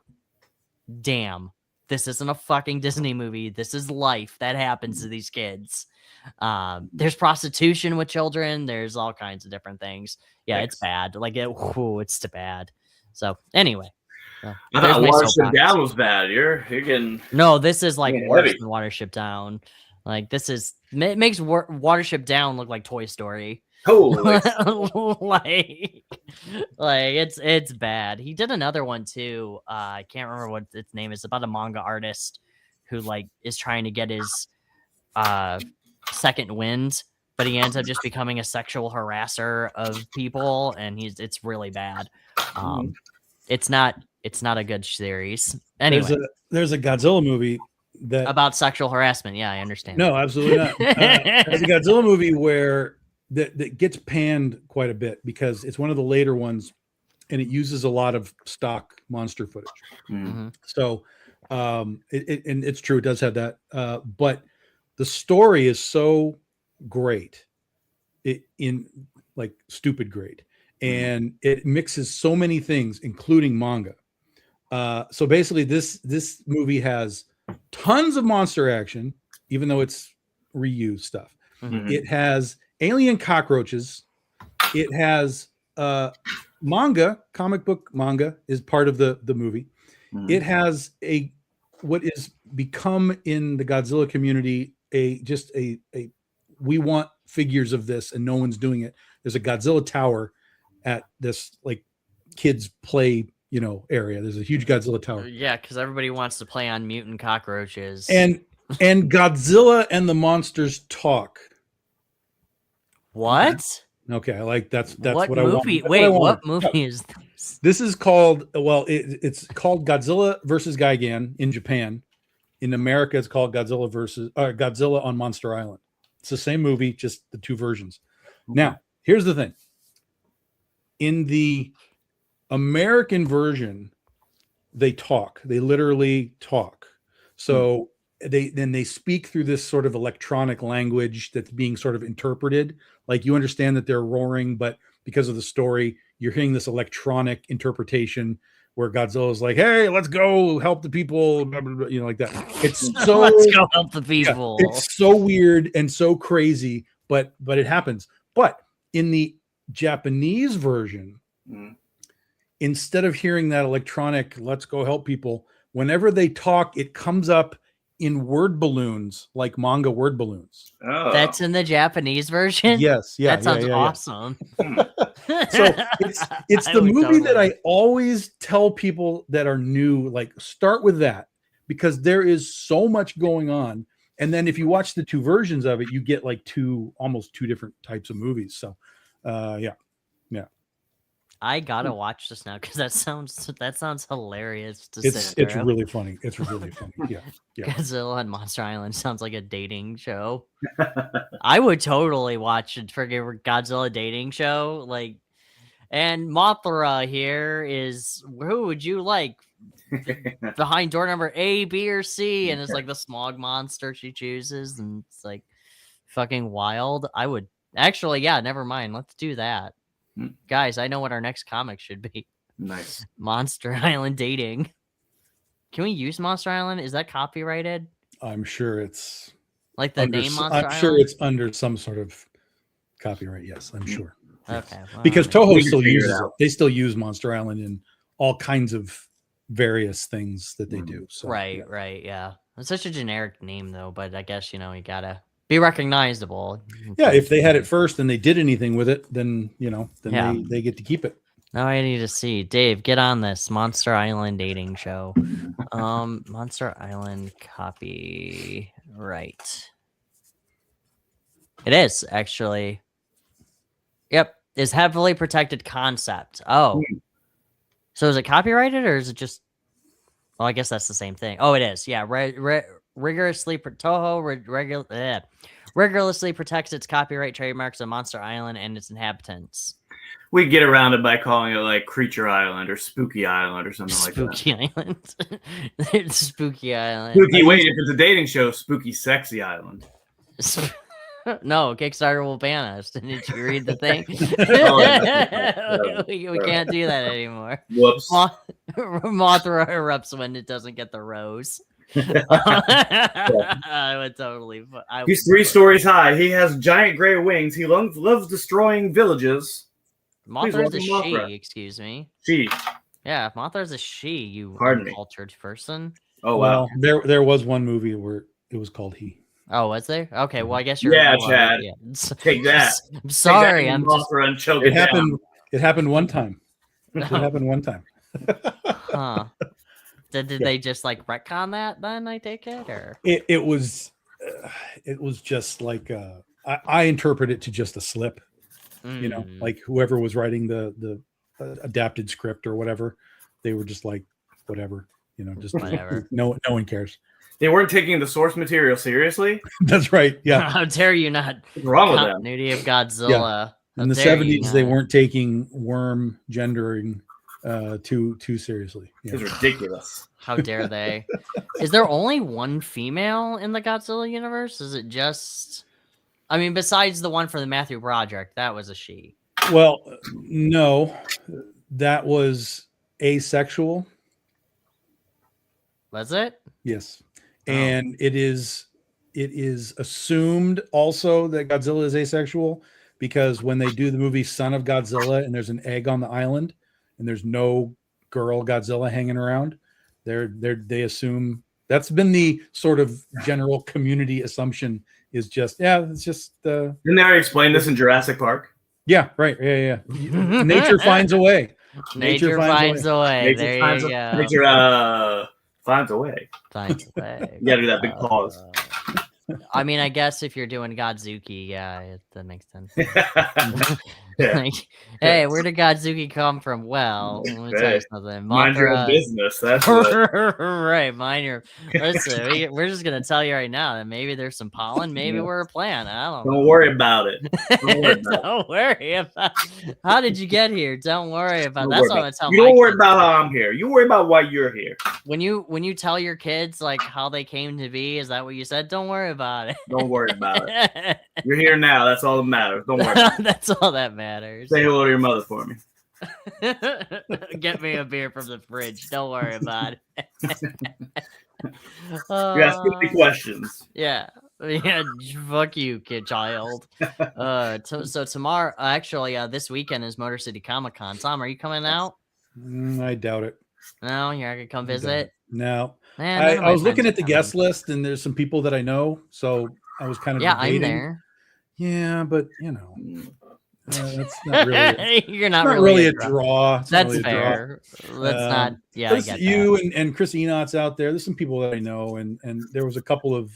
damn, this isn't a fucking Disney movie. This is life that happens to these kids. There's prostitution with children. There's all kinds of different things. Yeah, it's bad. Like, it's bad. So, anyway. I thought Watership Down was bad. You're getting... No, this is like worse than Watership Down. Like, it makes Watership Down look like Toy Story. Holy. like it's bad. He did another one too. I can't remember what its name is. About a manga artist who like is trying to get his second wind, but he ends up just becoming a sexual harasser of people, and it's really bad. It's not a good series. Anyway, there's a Godzilla movie about sexual harassment. Yeah, I understand. No, absolutely not. There's a Godzilla movie where that gets panned quite a bit because it's one of the later ones and it uses a lot of stock monster footage. So and it's true, it does have that, but the story is so great, in like stupid great, and it mixes so many things including manga. So basically this movie has tons of monster action even though it's reused stuff. It has alien cockroaches. It has comic book manga is part of the movie. It has what is become in the Godzilla community we want figures of this and no one's doing it. There's a Godzilla tower at this like kids play, area. There's a huge Godzilla tower. Yeah, because everybody wants to play on mutant cockroaches. And Godzilla and the monsters talk. What? Okay, I like that's what what I want. movie? Wait, what movie is this? This is called it's called Godzilla versus Gigan in Japan. In America, it's called Godzilla on Monster Island. It's the same movie, just the two versions. Now, here's the thing. In the American version, they talk. They literally talk. So they speak through this sort of electronic language that's being sort of interpreted. Like you understand that they're roaring, but because of the story, you're hearing this electronic interpretation where Godzilla's like, "Hey, let's go help the people," blah, blah, blah, like that. It's so let's go help the people. Yeah, it's so weird and so crazy, but it happens. But in the Japanese version, instead of hearing that electronic "let's go help people," whenever they talk, it comes up in word balloons, like manga word balloons. Oh. That's in the Japanese version? Yes. Yeah. That sounds awesome. So it's the movie that I always tell people that are new, like start with that, because there is so much going on. And then if you watch the two versions of it, you get like almost two different types of movies. So yeah. I gotta watch this now because that sounds hilarious to it's really funny. It's really funny. Yeah. Godzilla and Monster Island sounds like a dating show. I would totally watch it for a Godzilla dating show. Like, and Mothra here is who would you like behind door number A, B, or C? And it's like the smog monster she chooses, and it's like fucking wild. I would actually, yeah, never mind. Let's do that. Guys, I know what our next comic should be. Nice. Monster Island dating. Can we use Monster Island? Is that copyrighted? I'm sure it's like the name Monster Island? I'm sure it's under some sort of copyright. Yes, I'm sure. Okay. Well, because Toho still uses it. They still use Monster Island in all kinds of various things that they do. So, right. Yeah. It's such a generic name though, but I guess, you gotta be recognizable. Yeah, if they had it first and they did anything with it, then they get to keep it. Now I need to see. Dave, get on this Monster Island dating show. Monster Island copyright. It is actually. Yep, is heavily protected concept. Oh, so is it copyrighted or is it just? Well, I guess that's the same thing. Oh, it is. Yeah, rigorously protects its copyright trademarks on Monster Island and its inhabitants. We get around it by calling it like Creature Island or Spooky Island or something like that. Spooky Island. It's Spooky Island. Spooky, wait, if it's a dating show, Spooky Sexy Island. No, Kickstarter will ban us. Didn't you read the thing? we can't do that anymore. Whoops. Mothra erupts when it doesn't get the rose. I would totally. He's 3 stories high. He has giant gray wings. He loves destroying villages. Mothra's a she, excuse me. She. Yeah, Mothra's a she, you uncultured person. Oh, wow. Well, there was one movie where it was called He. Oh, was there? Okay, well, I guess you're... Yeah, Chad. Yeah. Take that. I'm sorry. I'm Mothra and choke it happened. It happened one time. It happened one time. Huh. Did they just like retcon that then, I take it? Or it was just like I interpret it to just a slip. Like whoever was writing the adapted script or whatever, they were just like whatever, just whatever. No one cares. They weren't taking the source material seriously. That's right. Yeah. How dare you not? What's wrong with them? Continuity of Godzilla. Yeah. In the 70s, they weren't taking worm gendering too seriously. It's ridiculous. How dare they? Is there only one female in the Godzilla universe? Is it just? I mean, besides the one for the Matthew Broderick, that was a she. Well, no, that was asexual. Was it? Yes. And it is assumed also that Godzilla is asexual because when they do the movie Son of Godzilla and there's an egg on the island and there's no girl Godzilla hanging around, they assume that's been the sort of general community assumption is just it's just Didn't they already explain this in Jurassic Park? Yeah, right. Yeah. Nature finds a way. Nature finds a way. There you go. Nature finds a way. Finds a way. You gotta do that big pause. I mean, I guess if you're doing Godzuki, yeah, that makes sense. Yeah. Hey, where did Godzuki come from? Well, let me tell you something. Mind your own business. That's right. Mind your. Listen, we're just gonna tell you right now that maybe there's some pollen, maybe we're a plant. I don't know. Don't worry about it. Don't worry about. How did you get here? Don't worry about. That's what I'm telling you. Don't worry about how I'm here. You worry about why you're here. When you tell your kids like how they came to be, is that what you said? Don't worry about it. Don't worry about it. You're here now. That's all that matters. Don't worry. That's all that matters. Say hello to your mother for me. Get me a beer from the fridge. Don't worry about it. You ask 50 questions. Yeah. Fuck you, kid child. So tomorrow, actually, this weekend is Motor City Comic Con. Tom, are you coming out? I doubt it. No, you're not gonna come visit. No, man. I was looking at the guest list, and there's some people that I know, so I was kind of debating. I'm there. Yeah, but that's not really. You're not really a draw. That's fair. That's not. Yeah, I get you that. And Chris Enot's out there. There's some people that I know, and there was a couple of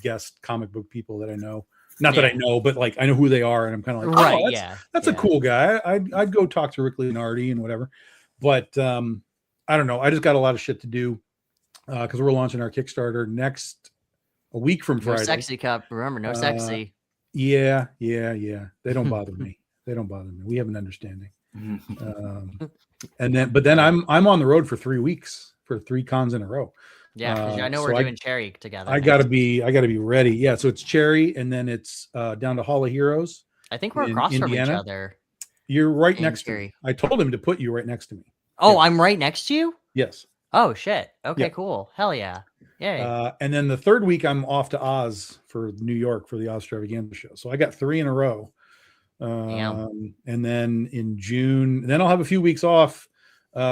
guest comic book people that I know. Not that I know, but like I know who they are, and I'm kind of like, right, that's a cool guy. I'd go talk to Rick Leonardi and whatever. But I don't know. I just got a lot of shit to do because we're launching our Kickstarter a week from Friday. No sexy cup. Remember, no sexy. Yeah. They don't bother me. We have an understanding. But then I'm on the road for 3 weeks for 3 cons in a row. Yeah, because I know we're doing Cherry together. I gotta be ready. Yeah, so it's Cherry, and then it's down to Hall of Heroes. I think we're across from each other. You're right next to me. I told him to put you right next to me. Oh, yeah. I'm right next to you? Yes. Oh shit. Okay, cool. Hell yeah. Yay. And then the 3rd week I'm off to Oz for New York for the Ostravaganza show. So I got 3 in a row. And then in June, then I'll have a few weeks off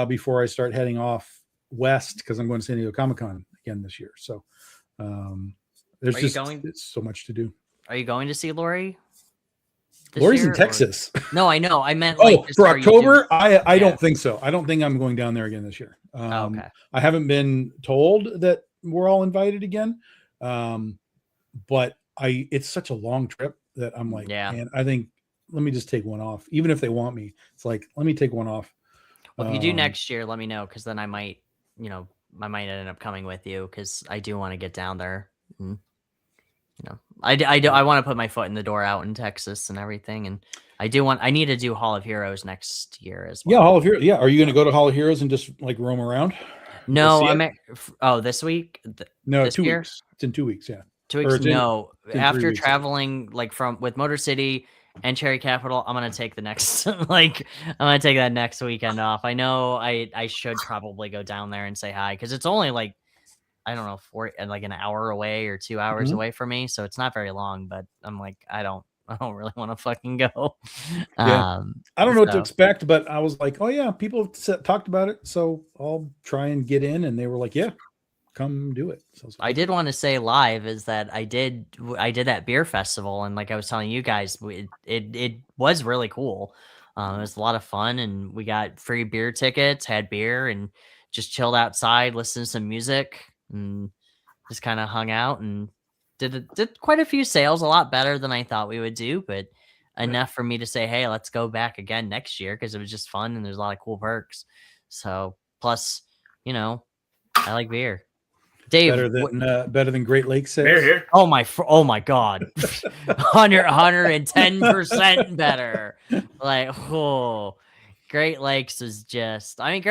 before I start heading off west because I'm going to San Diego Comic-Con again this year. So there's it's so much to do. Are you going to see Lori? Lori's in Texas. No, I know. I meant for October. I don't think so. I don't think I'm going down there again this year. Okay. I haven't been told that we're all invited again. But it's such a long trip that I'm like, man, I think let me just take one off. Even if they want me, it's like, let me take one off. Well, if you do next year, let me know. Cause then I might end up coming with you. Cause I do want to get down there. I want to put my foot in the door out in Texas and everything. And I need to do Hall of Heroes next year as well. Yeah. Hall of Heroes. Yeah. Are you going to go to Hall of Heroes and just like roam around? No, this week? No, 2 weeks. It's in 2 weeks. Yeah. 2 weeks. No, after traveling with Motor City and Cherry Capital, I'm going to take the next, I'm going to take that next weekend off. I know I should probably go down there and say hi. Cause it's only like, I don't know, an hour away or 2 hours away from me. So it's not very long, but I'm like, I don't really want to fucking go. Yeah. I don't know what to expect, but I was like, oh yeah, people have talked about it. So I'll try and get in. And they were like, yeah, come do it. So I did want to say live is that I did that beer festival. And like I was telling you guys, it was really cool. It was a lot of fun and we got free beer tickets, had beer and just chilled outside, listened to some music and just kind of hung out and did quite a few sales, a lot better than I thought we would do, but enough for me to say, hey, let's go back again next year because it was just fun and there's a lot of cool perks. So plus, I like beer. Dave, better than Great Lakes sales. Here. Oh my God, 110% better. Great Lakes is just. I mean,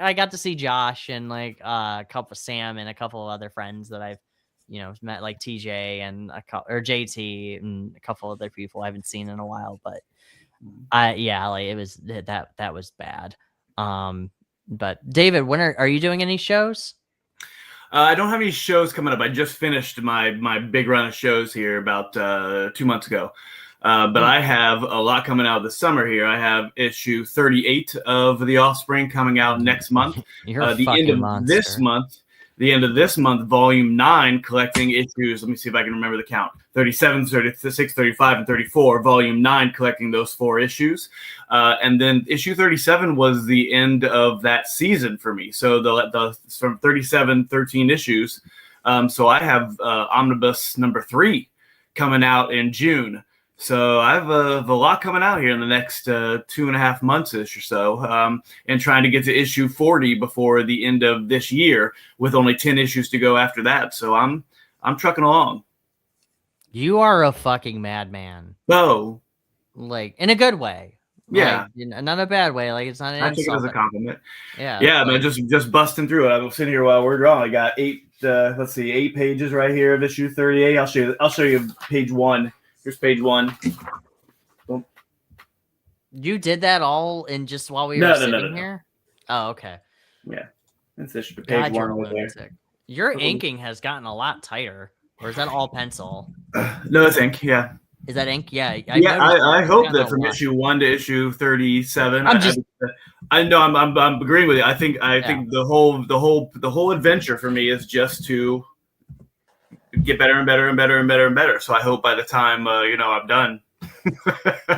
I got to see Josh and a couple of Sam and a couple of other friends that I've met, like TJ and or JT and a couple other people I haven't seen in a while. But it was that was bad. But David, when are you doing any shows? I don't have any shows coming up. I just finished my big run of shows here about 2 months ago. But I have a lot coming out this summer here. I have issue 38 of The Offspring coming out next month. You're a the fucking end of monster. This month, the end of this month, volume 9, collecting issues. Let me see if I can remember the count. 37, 36, 35, and 34. Volume 9, collecting those 4 issues. And then issue 37 was the end of that season for me. So the from 37, 13 issues. So I have Omnibus number 3 coming out in June. So I have a lot coming out here in the next 2.5 months-ish or so, and trying to get to issue 40 before the end of this year, with only 10 issues to go after that. So I'm trucking along. You are a fucking madman. Oh, like in a good way. Yeah, like, not a bad way. Like it's not an I take it as a compliment. Yeah, man, just busting through it. I'm sitting here while we're drawing. I got 8 pages right here of issue 38. I'll show you page 1. Here's page 1. Boom. You did that all in just while we were sitting here? Oh, okay. Yeah. It's issue page 1 over there. Your inking has gotten a lot tighter. Or is that all pencil? No, it's ink, yeah. Is that ink? Yeah. I hope that from issue 1 to issue 37. I know I'm agreeing with you. I think the whole adventure for me is just to get better and better and better and better and better. So I hope by the time I'm done.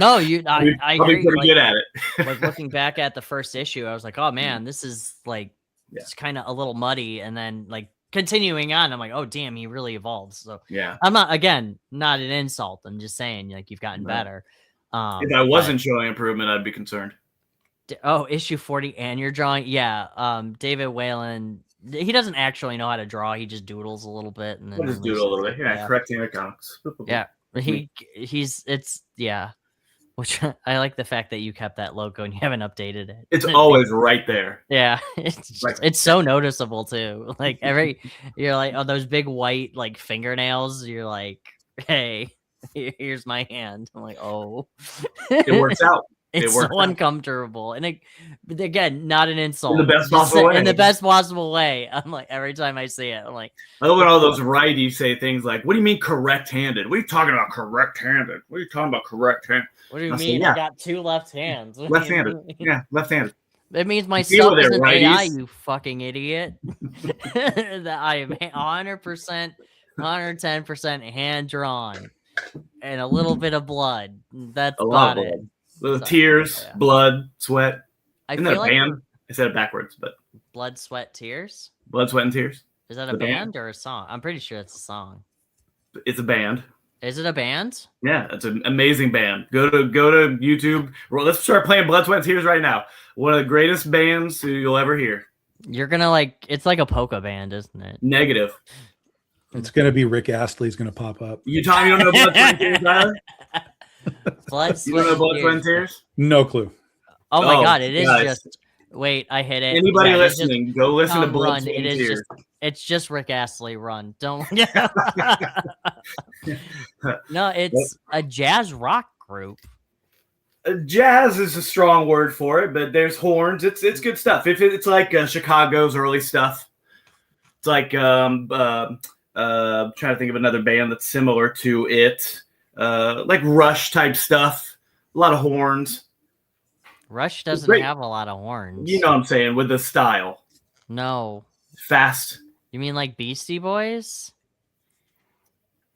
No, I I'll be pretty good at it. Like looking back at the first issue, I was like, oh man, this is like it's kind of a little muddy, and then like continuing on, I'm like, oh damn, he really evolves. So yeah, I'm not an insult. I'm just saying like you've gotten better. If I wasn't showing improvement, I'd be concerned. Oh, issue 40, and you're drawing. Yeah, David Whalen. He doesn't actually know how to draw. He just doodles a little bit, and then just doodle a little bit. Yeah, correcting the comics. Yeah, which I like the fact that you kept that logo and you haven't updated it. It's always right there. Yeah, it's so noticeable too. Like you're like, oh, those big white like fingernails. You're like, hey, here's my hand. I'm like, oh, it works out. It's so uncomfortable, and again, not an insult. In the best possible way. In the best possible way. I'm like, every time I see it, I'm like, I love when all those righties say things like, "What do you mean correct-handed? What are you talking about correct-handed? What are you talking about correct-handed? What do you mean? I got 2 left hands. Left-handed. Yeah, left-handed. That means my stuff is an AI, you fucking idiot. That I am 100%, 110% hand drawn, and a little bit of blood. That's about it. Tears, blood, sweat. Isn't that a band? I said it backwards, but blood, sweat, tears. Blood, sweat, and tears. Is that a band or a song? I'm pretty sure it's a song. It's a band. Is it a band? Yeah, it's an amazing band. Go to YouTube. Well, let's start playing Blood, Sweat, and Tears right now. One of the greatest bands you'll ever hear. You're gonna it's like a polka band, isn't it? Negative. It's gonna be Rick Astley's gonna pop up. You don't know Blood, Sweat, and Tears, Tyler? Blood, you don't know Blood, Sweat, and Tears? No clue. Oh my god, it is just. Wait, I hit it. Anybody listening, go listen to Blood, Sweat, and Tears. It's just Rick Astley. Run. Don't. No, it's a jazz rock group. Jazz is a strong word for it, but there's horns. It's good stuff. It's like Chicago's early stuff. It's like trying to think of another band that's similar to it. Like Rush type stuff. A lot of horns. Rush doesn't have a lot of horns. You know what I'm saying, with the style. No. Fast. You mean like Beastie Boys?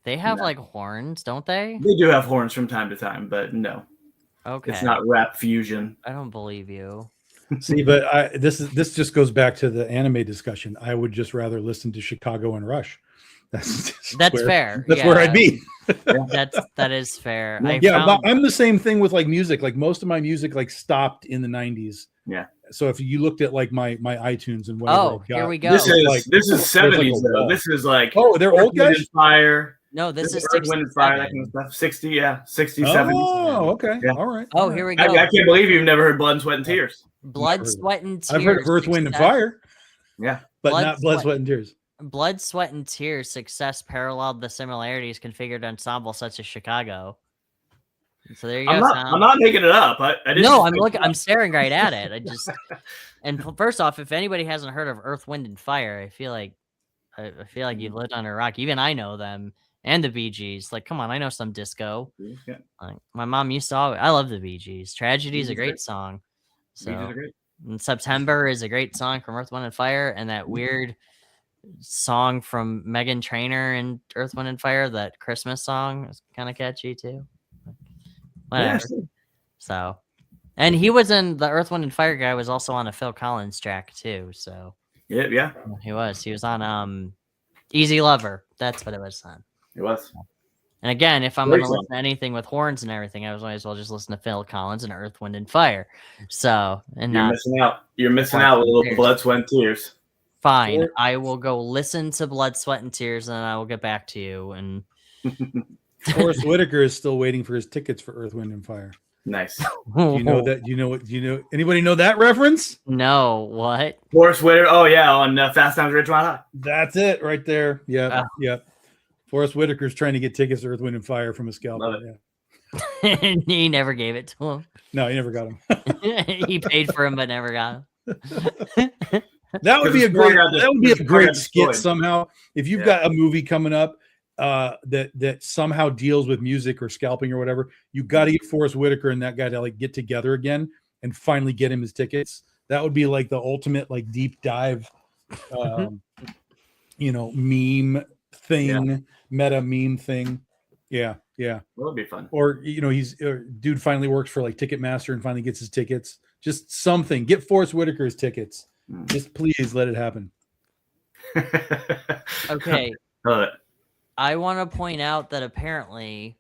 They have like horns, don't they? They do have horns from time to time, but no. Okay. It's not rap fusion. I don't believe you. See, but this just goes back to the anime discussion. I would just rather listen to Chicago and Rush. That's fair. That's where I'd be. that is fair. But I'm the same thing with like music. Like most of my music like stopped in the 90s. Yeah. So if you looked at like my iTunes and whatever, here we go. This is 70s though. This is like they're old guys. Fire. No, this is Earth, Wind, and Fire. That kind of stuff. 60, 70s. Oh, okay. Yeah. All right. Oh, here we go. I can't believe you've never heard Blood, Sweat, and Tears. Blood, Sweat, and Tears. I've heard Earth, Wind, and Fire. Yeah, but not Blood, Sweat, and Tears. Blood, Sweat, and Tears' success paralleled the similarities configured ensemble such as Chicago. So there you go. I'm not making it up. I didn't. No, I'm staring right at it. And first off, if anybody hasn't heard of Earth, Wind, and Fire, I feel like you've lived under a rock. Even I know them and the Bee Gees. Like, come on, I know some disco. Yeah. Like, my mom used to I love the Bee Gees. Tragedy is a great song. So, and September is a great song from Earth, Wind, and Fire, and that weird song from Meghan Trainor and Earth, Wind, and Fire, that Christmas song, is kind of catchy too. Whatever. Yeah. So, and he was in the Earth, Wind, and Fire guy was also on a Phil Collins track too. So Yeah. he was on Easy Lover. That's what it was on. It was. And again, if I'm Great going to song. listen to anything with horns and everything, I might as well just listen to Phil Collins and Earth, Wind, and Fire. So, and You're not missing out. You're missing Blood, out with a little Tears. blood, sweat, and tears. Fine. Or- I will go listen to Blood, Sweat, and Tears, and then I will get back to you. And Forrest Whitaker is still waiting for his tickets for Earth, Wind, and Fire. Nice. Do you know that? Do you know what? Do you know? Anybody know that reference? No, what? Forrest Whitaker. Oh yeah, on Fast Times at Ridgemont High. That's it right there. Yeah, yeah. Forrest Whitaker's trying to get tickets to Earth, Wind, and Fire from a scalper. Love it. Yeah. He never gave it to him. No, he never got him. He paid for him, but never got him. That would be a great. That would be a great skit destroyed. somehow. If you've got a movie coming up that somehow deals with music or scalping or whatever, you got to get Forrest Whitaker and that guy to like get together again and finally get him his tickets. That would be like the ultimate like deep dive, meme thing, meta meme thing. Yeah. That would be fun. Or he's dude finally works for like Ticketmaster and finally gets his tickets. Just something. Get Forrest Whitaker his tickets. Just please let it happen. Okay. Love it. I want to point out that apparently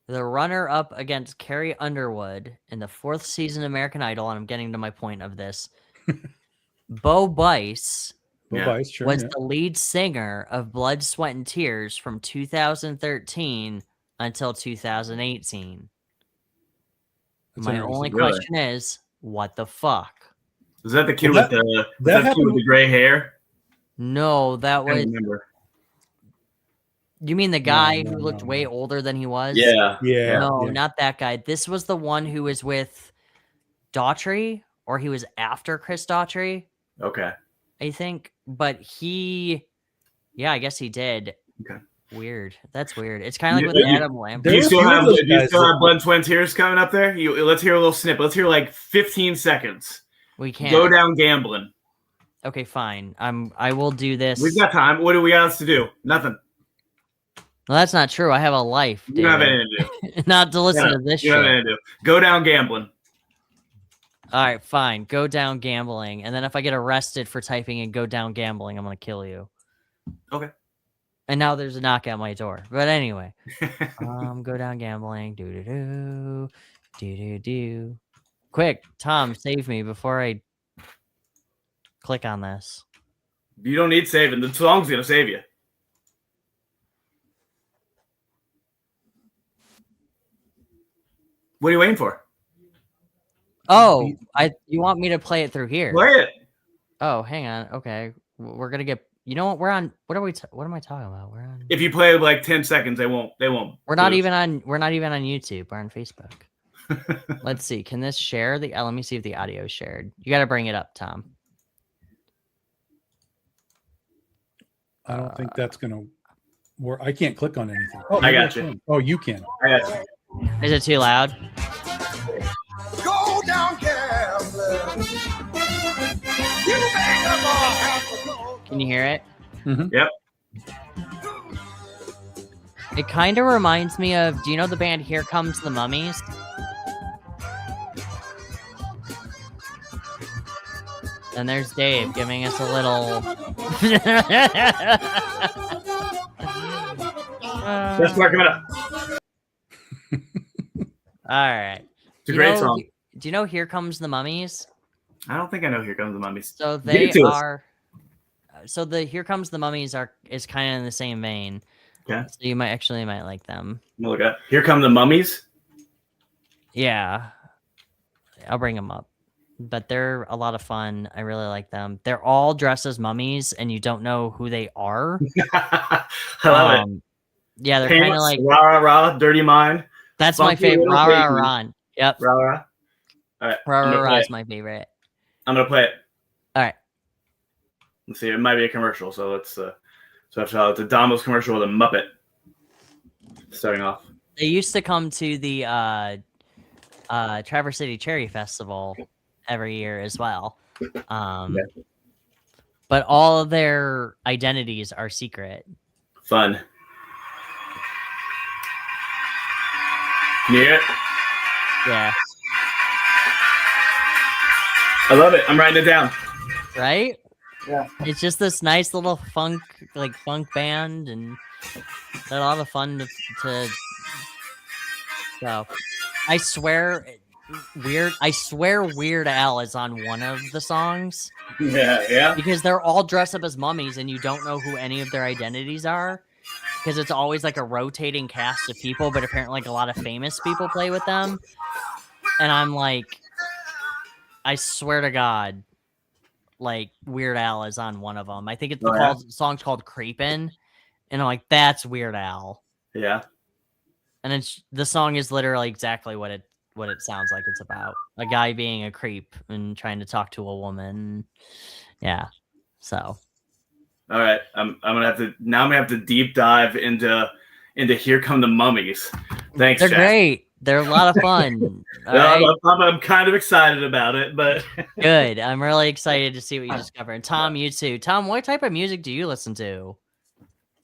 the runner-up against Carrie Underwood in the 4th season of American Idol, and I'm getting to my point of this, Bo Bice Vice, sure, was the lead singer of Blood, Sweat, and Tears from 2013 until 2018. That's My interesting. only Really? question is, what the fuck? Was that the kid Well, with the that kid with the gray hair? No, that I was... don't remember. You mean the guy No, who looked no. way older than he was? Yeah. Yeah. No, yeah. not that guy. This was the one who was with Daughtry, or he was after Chris Daughtry, Okay. I think. But I guess he did. Okay. Weird. That's weird. It's kind of like You- with you- Adam Do Lambert. you There still were a few have of those guys that- Blood, Sweat, and Tears coming up there? Let's hear a little snippet. Let's hear like 15 seconds. We can't. Go down gambling. Okay, fine. I will do this. We've got time. What do we got to do? Nothing. Well, that's not true. I have a life. You don't have David. anything to do. Not to listen Yeah, to this You don't have shit. anything to do. Go down gambling. All right, fine. Go down gambling, and then if I get arrested for typing in "go down gambling," I'm gonna kill you. Okay. And now there's a knock at my door. But anyway, go down gambling. Do. Quick, Tom, save me before I click on this. You don't need saving. The song's gonna save you. What are you waiting for? Oh, you want me to play it through here? Play it. Oh, hang on. Okay, we're gonna get. You know what? We're on. What am I talking about? We're on. If you play like 10 seconds, they won't. We're not lose. even on. We're not even on YouTube. We're on Facebook. Let's see. Can this share the? Let me see if the audio is shared. You got to bring it up, Tom. I don't think that's gonna work. I can't click on anything. I got maybe you. can. Oh, you can. I got you. Is it too loud? Go down gambling. You never have to go. Can you hear it? Yep. It kind of reminds me of. Do you know the band Here Comes the Mummies? And there's Dave giving us a little. Let's mark it up. All right. It's a great song. Do you know Here Comes the Mummies? I don't think I know Here Comes the Mummies. So Give they it to us. are. So the Here Comes the Mummies is kind of in the same vein. Okay. So you might like them. Look at Here Come the Mummies. Yeah. I'll bring them up. But they're a lot of fun. I really like them. They're all dressed as mummies, and you don't know who they are. I love it. Yeah, they're kind of Painless, like. rah rah rah, dirty mind. That's my funky favorite. little Rah rah baby. Ron. Yep. Rah rah. All right. Rah I'm rah gonna rah play is it. my favorite. I'm gonna play it. All right. Let's see. It might be a commercial, so let's. So it's a Domino's commercial with a Muppet. Starting off. They used to come to the Traverse City Cherry Festival every year as well. but all of their identities are secret. Fun. Yeah. Yeah. I love it. I'm writing it down. Right? Yeah. It's just this nice little funk band, and they're a lot of fun to so I swear Weird Al is on one of the songs. Yeah. Because they're all dressed up as mummies and you don't know who any of their identities are. Because it's always like a rotating cast of people, but apparently like a lot of famous people play with them. And I'm like, I swear to God, like Weird Al is on one of them. I think it's the song's called Creepin'. And I'm like, that's Weird Al. Yeah. And the song is literally exactly what it sounds like it's about. A guy being a creep and trying to talk to a woman. Yeah. So. All right. I'm gonna have to deep dive into Here Come the Mummies. Thanks, They're Jack. great. They're a lot of fun. I'm kind of excited about it, but good. I'm really excited to see what you discover. And Tom, you too. Tom, what type of music do you listen to?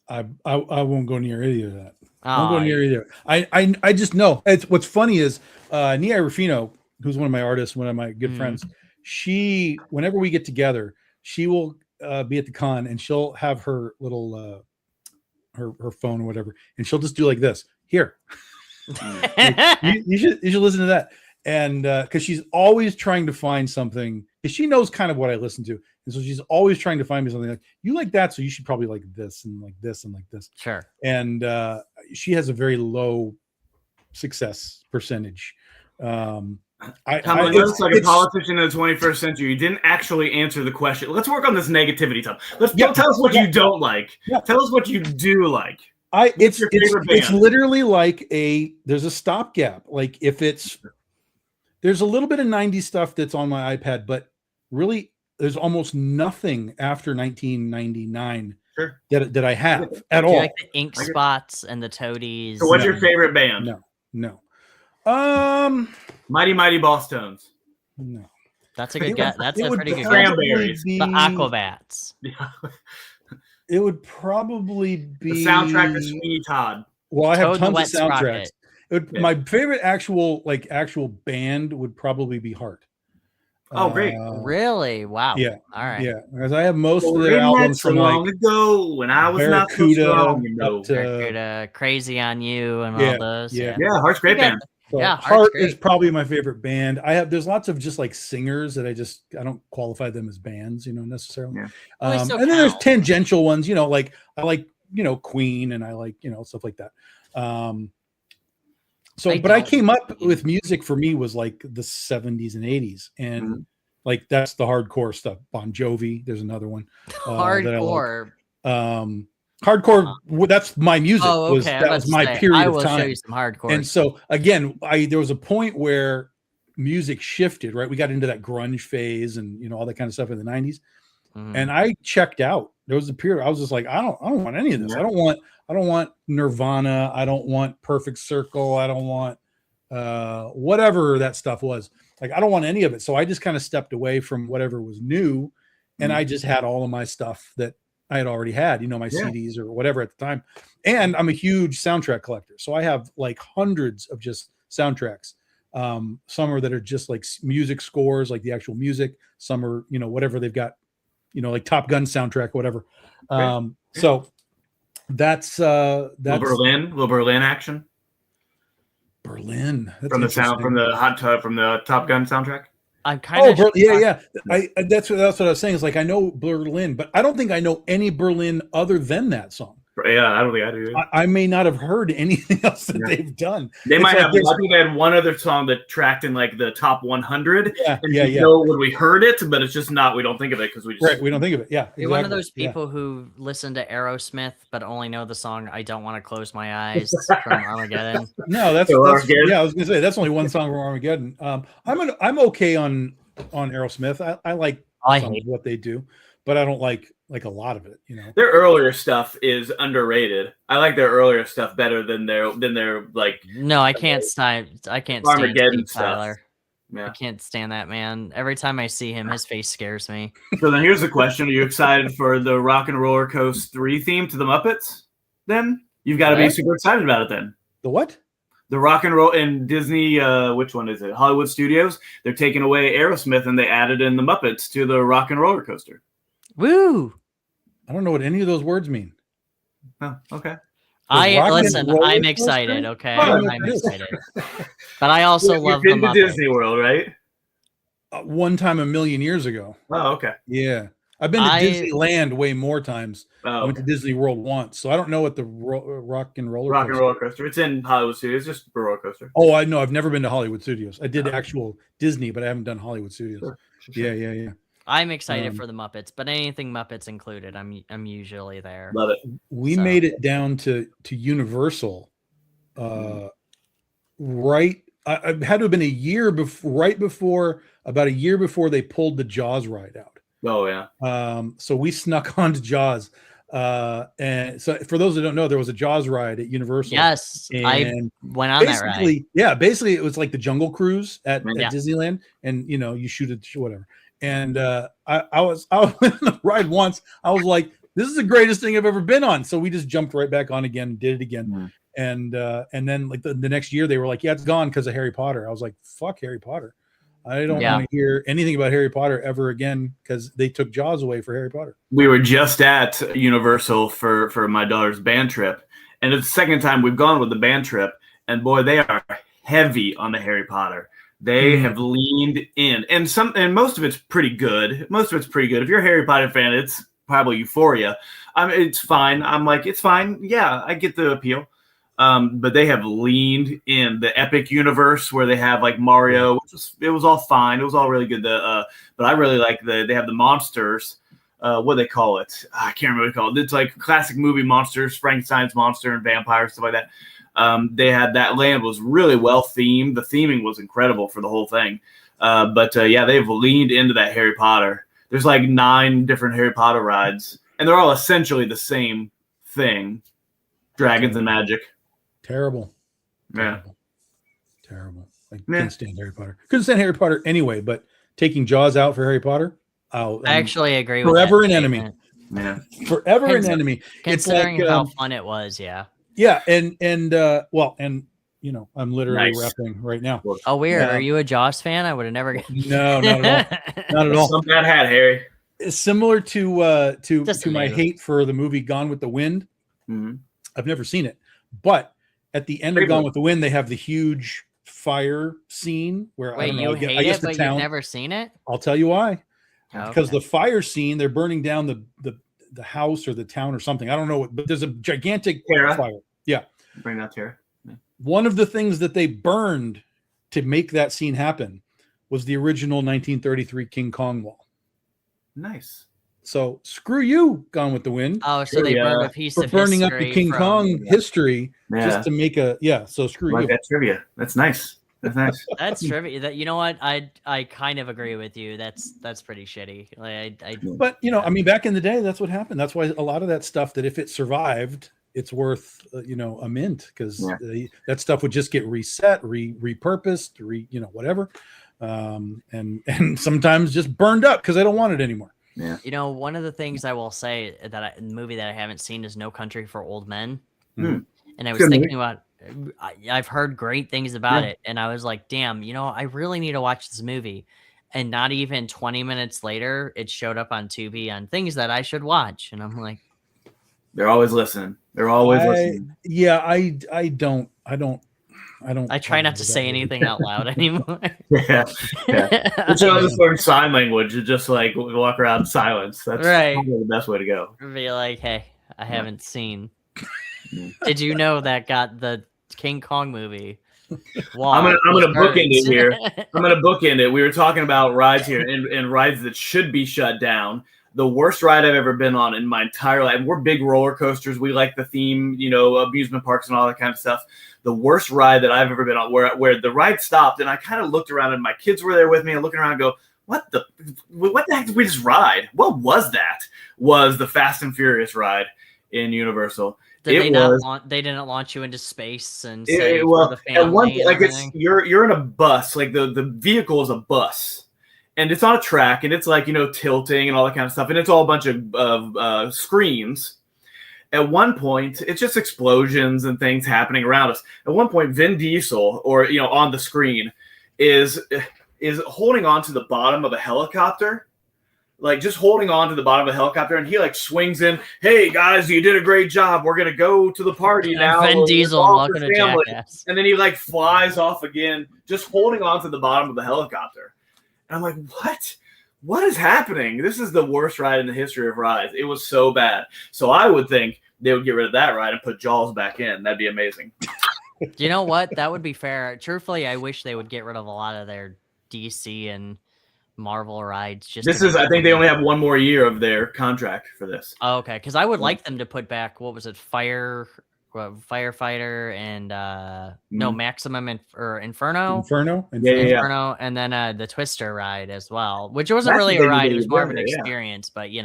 I won't go near any of that. I won't go near either. I just know. It's what's funny is Nia Rufino, who's one of my artists, one of my good friends. She, whenever we get together, she will be at the con and she'll have her little her phone or whatever, and she'll just do like this. Here, you should listen to that. And because she's always trying to find something, because she knows kind of what I listen to, and so she's always trying to find me something like, you like that, so you should probably like this and like this and like this. Sure. And she has a very low success percentage. Tom, looks like a politician in the 21st century. You didn't actually answer the question. Let's work on this negativity, Tom. Tell us what you don't like. Yeah. Tell us what you do like. It's literally like there's a stopgap. Like there's a little bit of 90s stuff that's on my iPad, but really there's almost nothing after 1999 that I have at all. Like the Ink Spots and the Toadies. So what's your favorite band? No. Mighty Mighty Boss Tones. No. That's a good guess. That's a pretty good guess. The Aquabats. It would probably be the soundtrack to Sweeney Todd. Well, I have tons of soundtracks. My favorite actual band would probably be Heart. Oh, great! Really? Wow. Yeah. All right. Yeah, because I have most of their albums from long ago when I was not so strong. Barracuda, Crazy on You, and all those. Yeah. Heart's great band. So Heart is probably my favorite band. There's lots of just like singers that I don't qualify them as bands, necessarily. Yeah. And then there's tangential ones, like I like, Queen, and I like, stuff like that. But I came up with music for me was like the 70s and 80s, and like that's the hardcore stuff. Bon Jovi, there's another one. Hardcore. Hardcore, that's my music. Oh, okay. That was my period of time. I will show you some hardcore. And so again, there was a point where music shifted, right? We got into that grunge phase and all that kind of stuff in the 90s. And I checked out. There was a period I was just like, I don't want any of this. I don't want Nirvana. I don't want Perfect Circle. I don't want whatever that stuff was. Like, I don't want any of it. So I just kind of stepped away from whatever was new, and I just had all of my stuff that I had already had, my CDs or whatever at the time. And I'm a huge soundtrack collector. So I have like hundreds of just soundtracks. Some are that are just like music scores, like the actual music. Some are, whatever they've got, like Top Gun soundtrack, whatever. So that's little Berlin action. Berlin from the Top Gun soundtrack. I'm kind of That's what I was saying. Is like I know Berlin, but I don't think I know any Berlin other than that song. Yeah, I don't think I do. I may not have heard anything else that they've done. They might have. I think they had one other song that tracked in like the top 100. When we heard it, but it's just not. We don't think of it because we don't think of it. Yeah, exactly. You're one of those people who listen to Aerosmith but only know the song "I Don't Want to Close My Eyes" from Armageddon. No, that's yeah. I was gonna say that's only one song from Armageddon. I'm okay on Aerosmith. I like some of what they do, but I don't like a lot of it. Their earlier stuff is underrated. I like their earlier stuff better than their like. No, I can't stand. I can't Armageddon stand Steve Tyler. Yeah. I can't stand that man. Every time I see him, his face scares me. So then here's the question: are you excited for the Rock and Roller Coaster 3 theme to the Muppets? Then you've got to be What? super excited about it. Then The what? the Rock and Roll in Disney, which one is it? Hollywood Studios. They're taking away Aerosmith and they added in the Muppets to the Rock and Roller Coaster. Woo! I don't know what any of those words mean. Oh, okay. Listen. Roller I'm Coaster? excited. Okay, I don't know I'm what it is. excited. But I also You've love the been to Muppets. Disney World, right? One time a million years ago. Oh, okay. Yeah. I've been to Disneyland way more times. I Oh, went to Disney World once, so I don't know what the Rock and Roller Rock and Coaster. Roller Coaster. It's in Hollywood Studios. It's just a roller coaster. Oh, I know. I've never been to Hollywood Studios. I did Oh. actual Disney, but I haven't done Hollywood Studios. Sure. Yeah. I'm excited for the Muppets, but anything Muppets included, I'm usually there. Love it. We So- made it down to Universal. Right, I had to have been a year before, about a year before they pulled the Jaws ride out. Oh yeah. So we snuck onto Jaws. And so for those that don't know, there was a Jaws ride at Universal. Yes, I and went on that ride. basically it was like the Jungle Cruise at Yeah. Disneyland, and you shoot it, whatever. And I was on the ride once. I was like, this is the greatest thing I've ever been on. So we just jumped right back on again, did it again. Mhm. And then like the next year they were like, yeah, it's gone because of Harry Potter. I was like, fuck Harry Potter. I don't want to hear anything about Harry Potter ever again because they took Jaws away for Harry Potter. We were just at Universal for my daughter's band trip, and it's the second time we've gone with the band trip, and boy, they are heavy on the Harry Potter. They have leaned in, and most of it's pretty good. Most of it's pretty good. If you're a Harry Potter fan, it's probably Euphoria. It's fine. I'm like, it's fine. Yeah, I get the appeal. But they have leaned in the epic universe where they have like Mario. It was all fine. It was all really good. But I really like they have the monsters. What do they call it? I can't remember what they call it. It's like classic movie monsters, Frankenstein's monster and vampires, stuff like that. They had that land was really well themed. The theming was incredible for the whole thing. But they've leaned into that Harry Potter. There's like 9 different Harry Potter rides, and they're all essentially the same thing: dragons and magic. Terrible. Yeah. Terrible. I couldn't stand Harry Potter. Couldn't stand Harry Potter anyway, but taking Jaws out for Harry Potter, I actually agree with forever that an enemy. statement. Yeah. Forever an enemy. Considering it's like, how fun it was, yeah. Yeah, and I'm literally Nice. rapping right now. Oh, weird. Yeah. Are you a Jaws fan? I would have never. No, not at all. Not at all. Some bad hat, Harry. It's similar to Just a my little. hate for the movie Gone with the Wind. Mm-hmm. I've never seen it, but at the end of Gone with the Wind, they have the huge fire scene where Wait, you hate I guess it, the but town. you've never seen it? I'll tell you why. Because Okay. the fire scene, they're burning down the house or the town or something. I don't know, but there's a gigantic Tara. fire. Yeah. Bring that here. One of the things that they burned to make that scene happen was the original 1933 King Kong wall. Nice. So screw you, Gone with the Wind, Oh, so they burned a piece for of burning up history the King from- Kong history Yeah. just to make so screw Like you. that trivia. That's nice. That's nice. That's trivia. That you know what? I kind of agree with you. That's pretty shitty. Like But I mean, back in the day, that's what happened. That's why a lot of that stuff that if it survived, it's worth a mint because that stuff would just get reset, repurposed, whatever, and sometimes just burned up because I don't want it anymore. Yeah. one of the things I will say that the movie that I haven't seen is No Country for Old Men, Mhm. and I was Good thinking about. I've heard great things about it, and I was like, "Damn, I really need to watch this movie." And not even 20 minutes later, it showed up on Tubi on things that I should watch, and I'm like, They're always listening. They're always listening. Yeah, I don't. I try not to say anything out loud anymore. Yeah. But just learn sign language and just like walk around in silence. That's Right. probably the best way to go. Be like, hey, I haven't seen. Did you know that got the King Kong movie? Wow, I'm gonna bookend it birds. here. I'm gonna bookend it. We were talking about rides here and rides that should be shut down. The worst ride I've ever been on in my entire life. We're big roller coasters. We like the theme, amusement parks and all that kind of stuff. The worst ride that I've ever been on, where the ride stopped, and I kind of looked around, and my kids were there with me, and looking around and go, what the heck did we just ride? What was that? Was the Fast and Furious ride in Universal. Did they It not was launch? They didn't launch you into space and say for well the at one family and like it's everything? you're in a bus, like the vehicle is a bus, and it's on a track, and it's like tilting and all that kind of stuff, and it's all a bunch of screens. At one point, it's just explosions and things happening around us. At one point, Vin Diesel, or on the screen, is holding on to the bottom of a helicopter, like just holding on to the bottom of a helicopter, and he like swings in. Hey guys, you did a great job. We're gonna go to the party now. Vin Diesel, welcome to Jackass. And then he like flies off again, just holding on to the bottom of the helicopter. And I'm like, what? What is happening? This is the worst ride in the history of rides. It was so bad. So I would think they would get rid of that ride and put Jaws back in. That'd be amazing. You know what? That would be fair. Truthfully, I wish they would get rid of a lot of their DC and Marvel rides. I think they only have one more year of their contract for this. Oh, okay, because I would like them to put back, what was it, Firefighter and Maximum Inferno? Inferno, and then the Twister ride as well, which wasn't really a ride; it was more of an experience. But it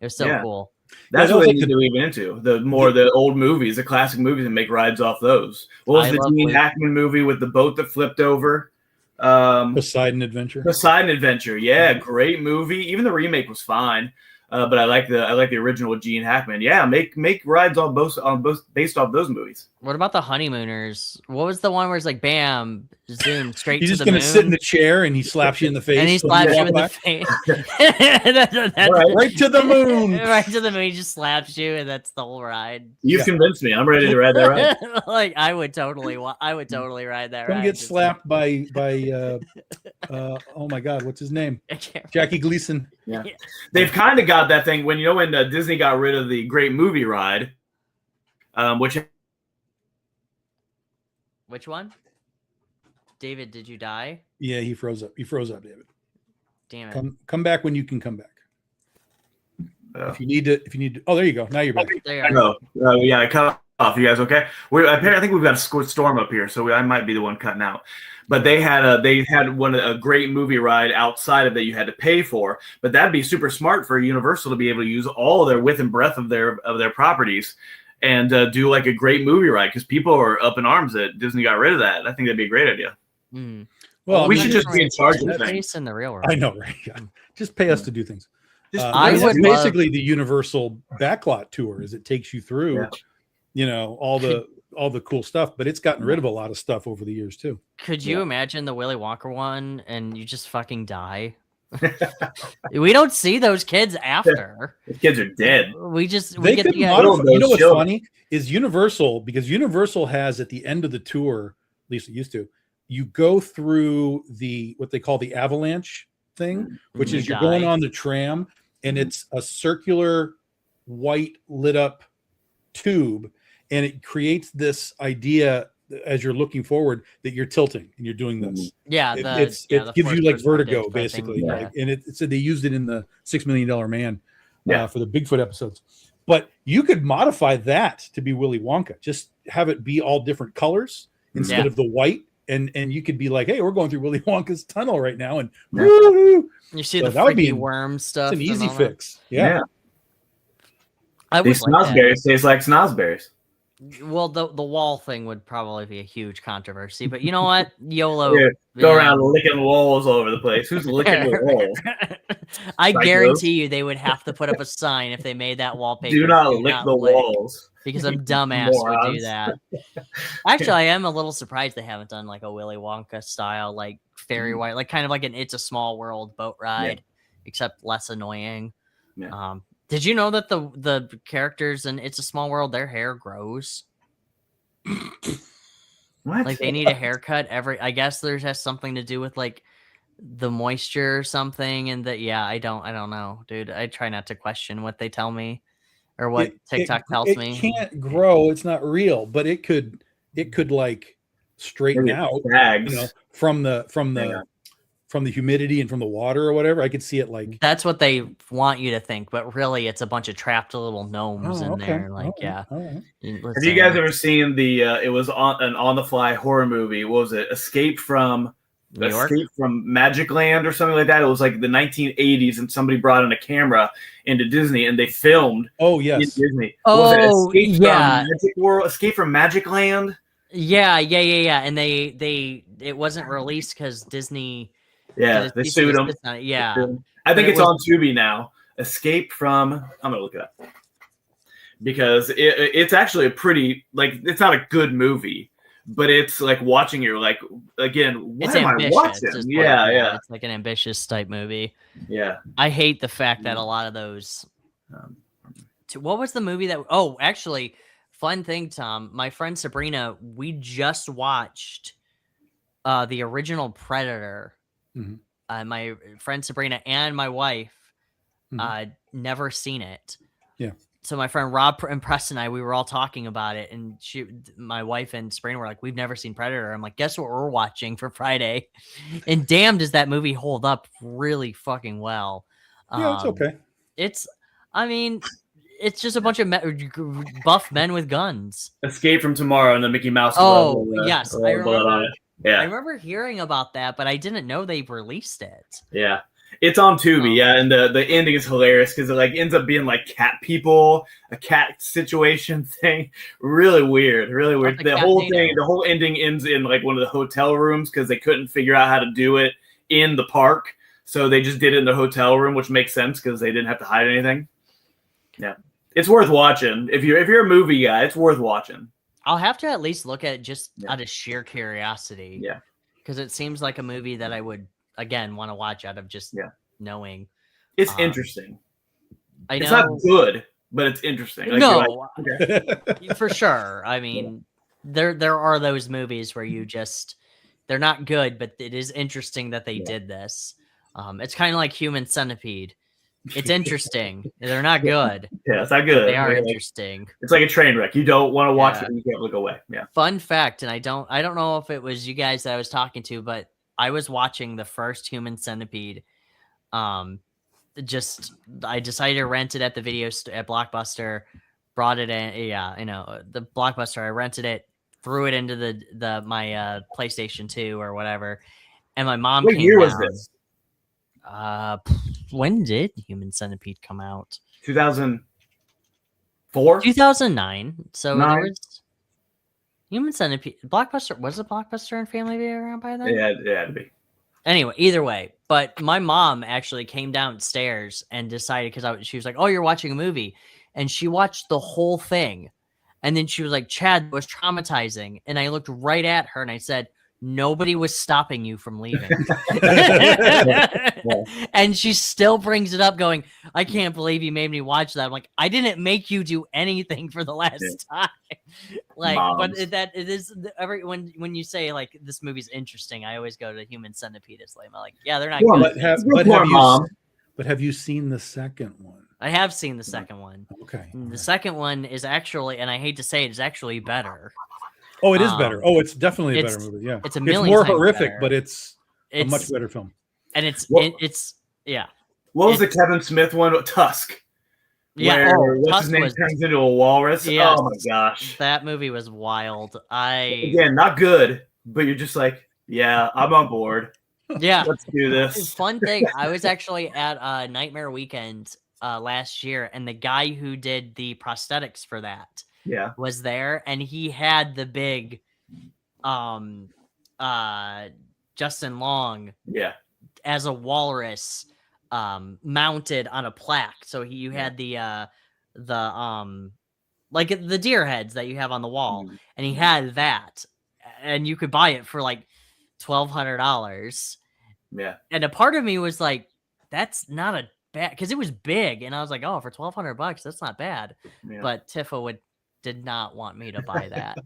was so cool. That's what they need to move into the old movies, the classic movies, and make rides off those. What was the Gene Hackman movie with the boat that flipped over? Poseidon Adventure. Yeah, great movie. Even the remake was fine. But I like the original with Gene Hackman. Yeah, make rides on both based off those movies. What about the Honeymooners? What was the one where it's like bam, zoom straight He's to just the moon? He's just gonna sit in the chair and he slaps you in the face. And he slaps you in the face. Right to the moon. Right to the moon. He just slaps you, and that's the whole ride. You've convinced me. I'm ready to ride that ride. Like I would totally ride that ride. Come get slapped by oh my God, what's his name? Jackie Gleason. Yeah. They've kind of got that thing when Disney got rid of the Great Movie Ride, which one? David, did you die? Yeah, he froze up. David. Damn it. Come back when you can come back. If you need to. Oh, there you go. Now you're back. I know. I cut off. You guys okay? I think we've got a storm up here, so I might be the one cutting out. But they had a great movie ride outside of that you had to pay for. But that'd be super smart for Universal to be able to use all their width and breadth of their properties and do like a great movie ride, because people are up in arms that Disney got rid of that. I think that'd be a great idea. Mm. Well, we should just be in charge of things in the real world. I know, right? Yeah. Just pay us to do things. Basically the Universal backlot tour is it takes you through, all the cool stuff, but it's gotten rid of a lot of stuff over the years too. Could you imagine the Willy Wonka one and you just fucking die? We don't see those kids after. The kids are dead. We get the you know what's funny is Universal, because Universal has at the end of the tour, at least it used to, you go through what they call the avalanche thing, which is you're going on the tram and it's a circular white lit up tube, and it creates this idea as you're looking forward that you're tilting and you're doing this. Yeah, it gives you like vertigo basically. And it said they used it in the $6 Million Man for the Bigfoot episodes. But you could modify that to be Willy Wonka. Just have it be all different colors instead of the white. And you could be like, hey, we're going through Willy Wonka's tunnel right now. And you see the freaky worm stuff. It's an easy fix. Yeah. These snozberries taste like snozberries. Well, the wall thing would probably be a huge controversy, but you know what? YOLO. Go around licking walls all over the place. Who's licking the walls? I guarantee you they would have to put up a sign if they made that wallpaper. Do not lick the walls. Because a dumbass would do that. Actually, I am a little surprised they haven't done like a Willy Wonka style, like fairy white, like kind of like an It's a Small World boat ride, except less annoying. Yeah. Did you know that the characters in It's a Small World, their hair grows? What? Like they need a haircut I guess there has something to do with like the moisture or something, and that I don't know, dude. I try not to question what they tell me or what TikTok tells me. It can't grow, it's not real, but it could like straighten out, from the humidity and from the water or whatever. I could see it like that's what they want you to think, but really it's a bunch of trapped little gnomes in there. Like, right. Have you guys ever seen it was on the fly horror movie? What was it? Escape from New York? Escape from Magic Land or something like that. It was like the 1980s, and somebody brought in a camera into Disney, and they filmed. Oh yes. In Disney. Oh, what was it? Escape yeah. from Magic World, Escape from Magic Land. Yeah. And it wasn't released because Disney. Yeah, they sued them. Yeah, I think it's on Tubi now. Escape from. I'm gonna look it up because it's actually a pretty it's not a good movie. But it's like watching you're like, again, what am I watching? Yeah. It's like an ambitious type movie. Yeah. I hate the fact that a lot of those. What was the movie that? Oh, actually, fun thing, Tom. My friend Sabrina, we just watched the original Predator. Mm-hmm. My friend Sabrina and my wife never seen it. Yeah. So my friend Rob and Preston and I, we were all talking about it, and my wife and Sabrina were like, "We've never seen Predator." I'm like, "Guess what we're watching for Friday?" And damn, does that movie hold up really fucking well? Yeah, it's okay. I mean, it's just a bunch of buff men with guns. Escape from Tomorrow and the Mickey Mouse. Oh, yes, I remember. On it. Yeah, I remember hearing about that, but I didn't know they released it. Yeah. It's on Tubi, yeah, and the ending is hilarious because it ends up being like cat people, a cat situation thing. Really weird. The whole ending ends in like one of the hotel rooms because they couldn't figure out how to do it in the park, so they just did it in the hotel room, which makes sense because they didn't have to hide anything. Yeah, it's worth watching if you're a movie guy. It's worth watching. I'll have to at least look at it just out of sheer curiosity. Yeah, because it seems like a movie that I would. Again, want to watch out of just knowing. It's interesting. I know. It's not good, but it's interesting. For sure. I mean, there are those movies where you just they're not good, but it is interesting that they did this. It's kind of like Human Centipede. It's interesting. They're not good. Yeah, it's not good. They are interesting. It's like a train wreck. You don't want to watch it, and you can't look away. Yeah. Fun fact, and I don't know if it was you guys that I was talking to, but I was watching the first Human Centipede. I decided to rent it at the video at Blockbuster, brought it in. Yeah, the Blockbuster. I rented it, threw it into my PlayStation 2 or whatever, and my mom. What year was this? When did Human Centipede come out? 2004? 2009. So there was Human Centipede. Blockbuster. Was it Blockbuster and Family Video around by then? Yeah, it had to be. Anyway, either way, but my mom actually came downstairs and decided because she was like, "Oh, you're watching a movie," and she watched the whole thing, and then she was like, "Chad, it was traumatizing," and I looked right at her and I said, "Nobody was stopping you from leaving." And she still brings it up going, "I can't believe you made me watch that." I'm like, "I didn't make you do anything for the last time." Like, Moms. But it is when you say like this movie's interesting, I always go to Human Centipede. It's like, yeah, they're not good. But have you seen the second one? I have seen the second one. Okay. The second one is actually, and I hate to say it, is actually better. Oh, it is better. Oh, it's definitely a better movie. Yeah, it's more horrific, better. but it's a much better film. And it's yeah. What was the Kevin Smith one? Tusk. Yeah, what's his name turns into a walrus. Yes, oh my gosh, that movie was wild. Again, not good, but you're just like, yeah, I'm on board. Yeah, let's do this. Fun thing, I was actually at Nightmare Weekend last year, and the guy who did the prosthetics for that was there, and he had the big Justin Long as a walrus mounted on a plaque. So you had the like the deer heads that you have on the wall, and he had that, and you could buy it for like $1,200. Yeah. And a part of me was like, that's not a bad, because it was big, and I was like, oh, for $1,200, that's not bad. Yeah. But Tifa did not want me to buy that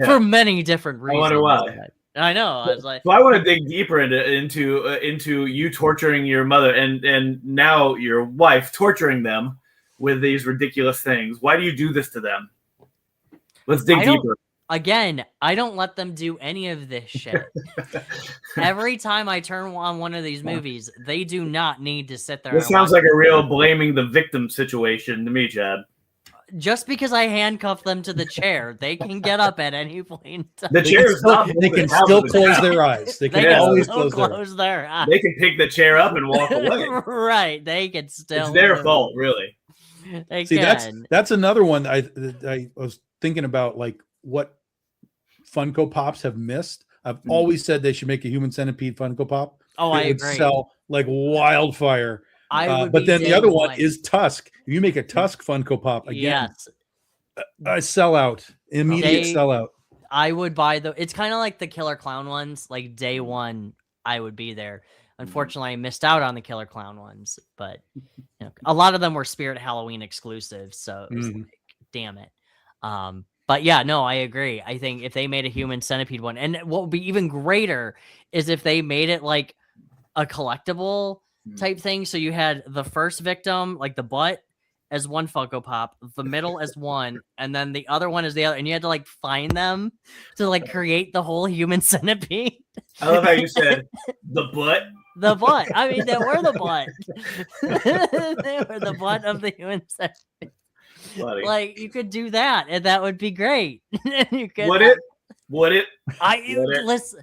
for many different reasons. I wonder why. I know. I was like, so I want to dig deeper into you torturing your mother and now your wife torturing them with these ridiculous things. Why do you do this to them? Let's dig deeper. Again, I don't let them do any of this shit. Every time I turn on one of these movies, they do not need to sit there. This sounds like a real blaming the victim situation to me, Chad. just because I handcuff them to the chair, they can get up at any point. The chair is not. They can still close their eyes. They can always close their eyes. They can pick the chair up and walk away. Right. They can still. It's their fault, really. They See, can. that's another one I was thinking about, like what Funko Pops have missed. I've always said they should make a Human Centipede Funko Pop. Oh, I agree. Sell like wildfire. But then the other one is Tusk. If you make a Tusk Funko Pop again, I sell out. Immediate sellout. I would buy it's kind of like the Killer Clown ones. Like day one, I would be there. Unfortunately, I missed out on the Killer Clown ones, but a lot of them were Spirit Halloween exclusives. So it was like, damn it. But yeah, no, I agree. I think if they made a Human Centipede one, and what would be even greater is if they made it like a collectible type thing. So you had the first victim, like the butt, as one Funko Pop, the middle as one, and then the other one is the other, and you had to like find them to like create the whole Human Centipede. I love how you said the butt. The butt. I mean, they were the butt. They were the butt of the Human Centipede. Buddy. Like you could do that, and that would be great. You could, Would it? Listen.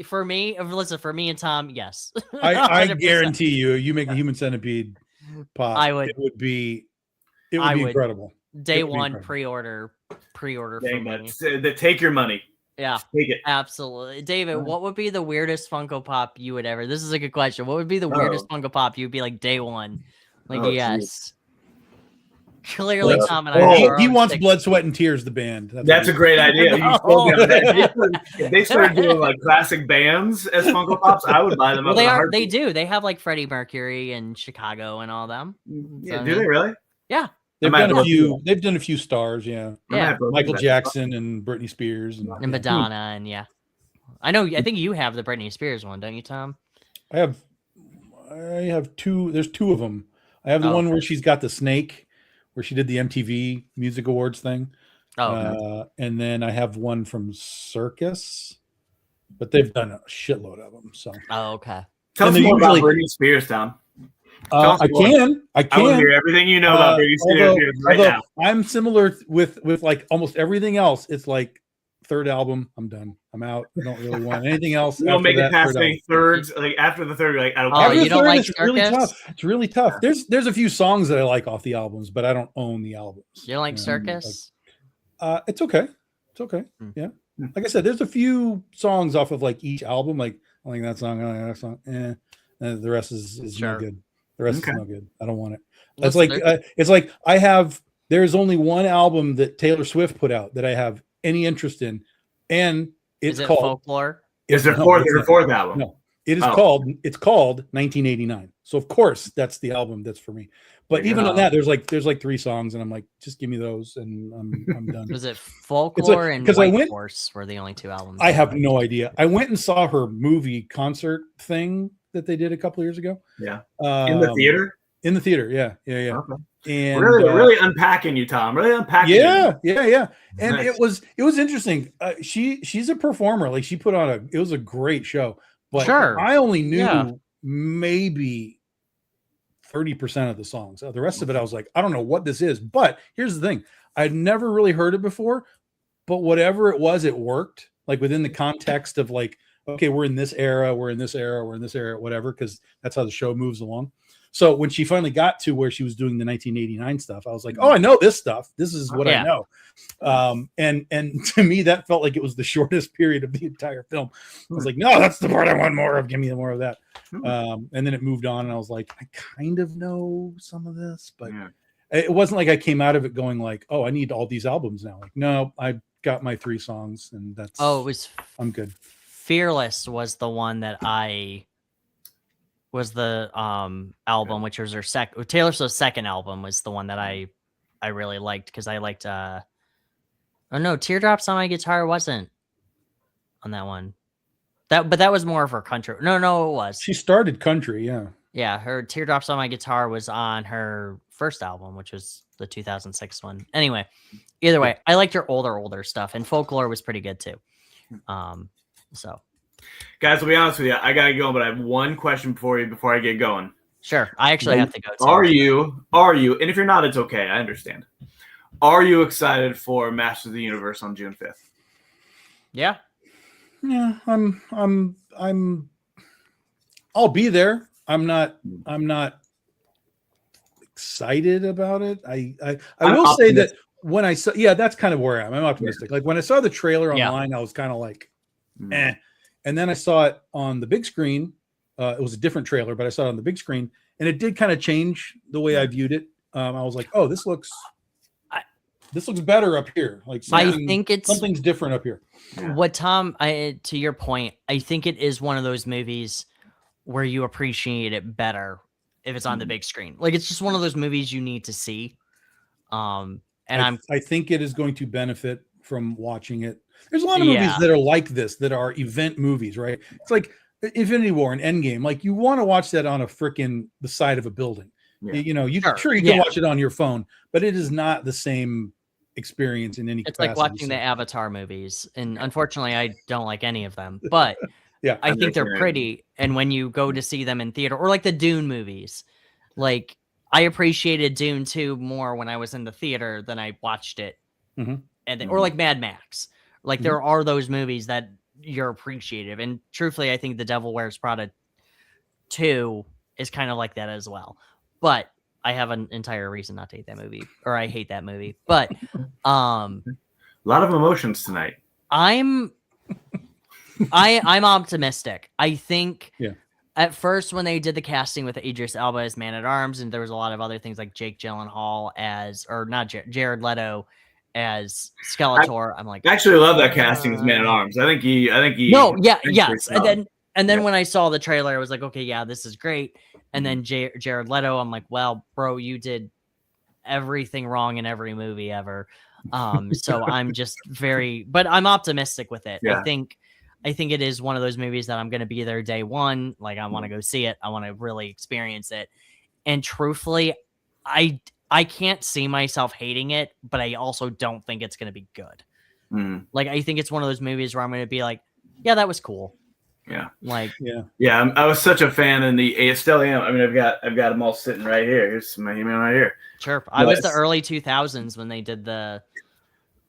For me and Tom, yes. I guarantee you make a Human Centipede pop. I would. It would be incredible. Day one pre-order for me. Take your money. Yeah, take it. Absolutely. David, what would be the weirdest Funko Pop you would ever? This is a good question. What would be the weirdest Funko Pop you'd be like day one? Like yes. Geez. Clearly, Tom and I. He wants Blood, Sweat, and Tears. The band. That's a great idea. If they started doing like classic bands as Funko Pops, I would buy them. Well, they do. They have like Freddie Mercury and Chicago and all them. Yeah, so, do they really? Yeah. They've done a few. They've done a few stars. Yeah. Yeah. Michael Jackson and Britney Spears and Madonna and yeah. I know. I think you have the Britney Spears one, don't you, Tom? I have two. There's two of them. I have the one where she's got the snake, where she did the MTV Music Awards thing. And then I have one from Circus, but they've done a shitload of them. So. Oh, okay. Tell us more about Britney Spears, Tom. I can. I want to hear everything you know about Britney Spears right now. I'm similar with like almost everything else. It's like third album, I'm done. I'm out. I don't really want anything else. You don't make it past any thirds. Like after the third, you're like, I don't. Oh, you don't like Circus? Really tough. It's really tough. There's a few songs that I like off the albums, but I don't own the albums. You don't like Circus? It's okay. It's okay. Yeah. Like I said, there's a few songs off of like each album. Like I like that song. I like that song. And the rest is no good. The rest is no good. I don't want it. It's like I have. There's only one album that Taylor Swift put out that I have any interest in, and it's called Folklore. Is there fourth album? No, it is called. It's called 1989. So of course that's the album that's for me. But even on that, there's like 3 songs, and I'm like, just give me those, and I'm done. Was it Folklore and White Horse were the only 2 albums? I have no idea. I went and saw her movie concert thing that they did a couple years ago. Yeah, in the theater. In the theater, yeah. Okay. And really unpacking you, Tom. Really unpacking. Yeah. And nice. it was interesting. She's a performer. Like she put on it was a great show. But I only knew maybe 30% of the songs. The rest of it, I was like, I don't know what this is. But here's the thing: I'd never really heard it before. But whatever it was, it worked. Like within the context of like, okay, we're in this era, whatever, because that's how the show moves along. So when she finally got to where she was doing the 1989 stuff, I was like, oh, I know this stuff. This is what I know. And to me, that felt like it was the shortest period of the entire film. I was like, no, that's the part I want more of. Give me more of that. And then it moved on, and I was like, I kind of know some of this, but it wasn't like I came out of it going like, oh, I need all these albums now. Like, no, I got my 3 songs, and that's I'm good. Fearless was the one that was the album, which was her Taylor Swift's second album, was the one that I really liked, because I liked Teardrops on My Guitar wasn't on that one. But that was more of her country. No, it was. She started country, yeah. Yeah, her Teardrops on My Guitar was on her first album, which was the 2006 one. Anyway, either way, I liked her older stuff, and Folklore was pretty good too. So guys, to be honest with you, I gotta go, but I have one question for you before I get going. Sure, I actually have to go too. Are you? And if you're not, it's okay. I understand. Are you excited for Masters of the Universe on June 5th? Yeah. Yeah, I'll be there. I'm not excited about it. I I'm will say that optimistic. when I saw, yeah, that's kind of where I am. I'm optimistic. Like when I saw the trailer Yeah. online, I was kind of like, Mm. eh. And then I saw it on the big screen. It was a different trailer, but I saw it on the big screen, and it did kind of change the way I viewed it. I was like, oh, this looks better up here. Like I think something's different up here. Yeah. what Tom, to your point, I think it is one of those movies where you appreciate it better if it's on the big screen. Like it's just one of those movies you need to see. And I think it is going to benefit from watching it. There's a lot of Yeah. movies that are like this, that are event movies, right? It's like Infinity War and Endgame. Like you want to watch that on the side of a building. Yeah. You know, Sure, you can yeah. watch it on your phone, but it is not the same experience in any It's capacity. like watching the Avatar movies, and unfortunately, I don't like any of them. But Yeah. I think they're pretty. And when you go to see them in theater, or like the Dune movies, like I appreciated Dune 2 more when I was in the theater than I watched it, Mhm. and or like Mad Max. Like there are those movies that you're appreciative, and truthfully, I think The Devil Wears Prada 2 is kind of like that as well. But I have an entire reason not to hate that movie, or I hate that movie. But A lot of emotions tonight. I'm optimistic. I think at first when they did the casting with Idris Elba as Man-at-Arms, and there was a lot of other things like Jake Gyllenhaal Jared Leto as Skeletor, I'm like, I actually love that casting as Man-at-Arms. I think he. No, yeah, yes. solid. And then when I saw the trailer, I was like, okay, yeah, this is great. And then Jared Leto, I'm like, well, bro, you did everything wrong in every movie ever. So I'm just but I'm optimistic with it. Yeah. I think it is one of those movies that I'm going to be there day one. Like I want to go see it. I want to really experience it. And truthfully, I can't see myself hating it, but I also don't think it's going to be good. Mm. Like, I think it's one of those movies where I'm going to be like, yeah, that was cool. Yeah. Like, yeah. I was such a fan in I still am. I mean, I've got them all sitting right here. Here's my email right here. Sure. I was the early 2000s when they did to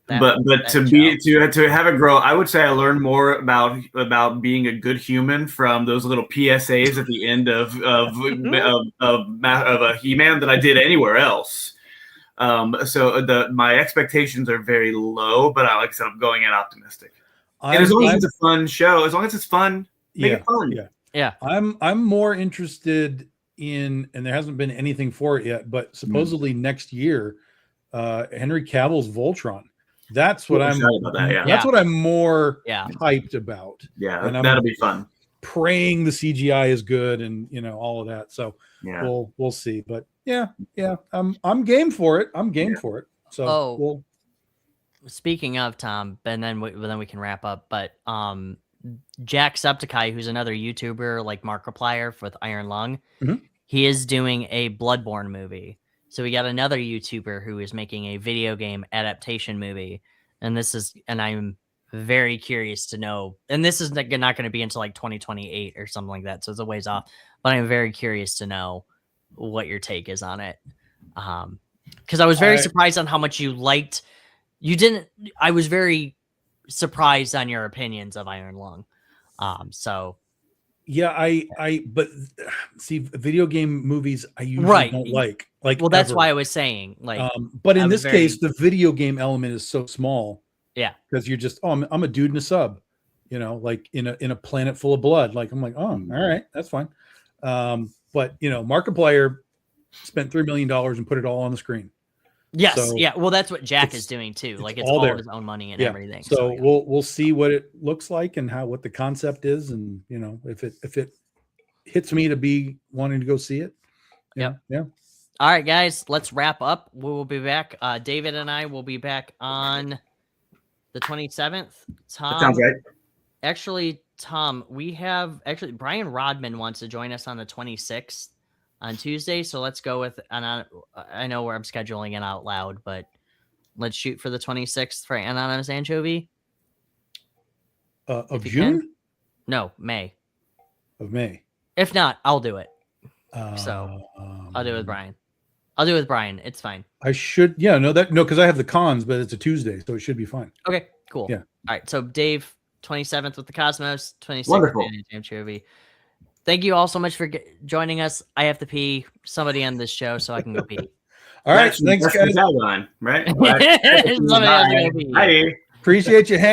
have it grow, I would say I learned more about being a good human from those little PSAs at the end of a He-Man than I did anywhere else. So my expectations are very low, but like I said, I'm going in optimistic. And as long as it's a fun show, as long as it's fun, make it fun. Yeah. I'm more interested in, and there hasn't been anything for it yet, but supposedly next year, Henry Cavill's Voltron. That's what That's what I'm more hyped about. Yeah, and that'll be fun. Praying the CGI is good, and all of that. So we'll see. But I'm game for it. For it. So speaking of Tom, and then we can wrap up. But Jacksepticeye, who's another YouTuber like Markiplier with Iron Lung, he is doing a Bloodborne movie. So we got another YouTuber who is making a video game adaptation movie, and I'm very curious to know. And this is not going to be until like 2028 or something like that, so it's a ways off. But I'm very curious to know what your take is on it, because I was very surprised on how much you liked. You didn't. I was very surprised on your opinions of Iron Lung. Yeah, but see, video game movies I usually don't like. Well, that's why I was saying, like, but in this case, the video game element is so small. Yeah, because you're just, I'm a dude in a sub, like in a planet full of blood. Like I'm like, all right, that's fine. But Markiplier spent $3 million and put it all on the screen. Yes, so well, that's what Jack is doing too. Like it's all of his own money and everything. So we'll see what it looks like and what the concept is, and if it hits me to be wanting to go see it. Yeah. All right, guys, let's wrap up. We will be back. David and I will be back on the 27th. Tom, that sounds right. Actually, Tom, Brian Rodman wants to join us on the 26th. On Tuesday, so let's go with, and I know where I'm scheduling it out loud, but let's shoot for the 26th for Anonymous Anchovy. Of June? No, May. Of May. If not, I'll do it. So I'll do it with Brian. I'll do it with Brian. It's fine. I should, yeah, no, because I have the cons, but it's a Tuesday, so it should be fine. Okay, cool. Yeah. All right. So Dave, 27th with the Cosmos, 26th Wonderful. with Anchovy. Thank you all so much for joining us. I have to pee. Somebody end this show so I can go pee. All right, thanks, That's guys. the tagline, right? Somebody has to go pee. Bye. Appreciate you hanging.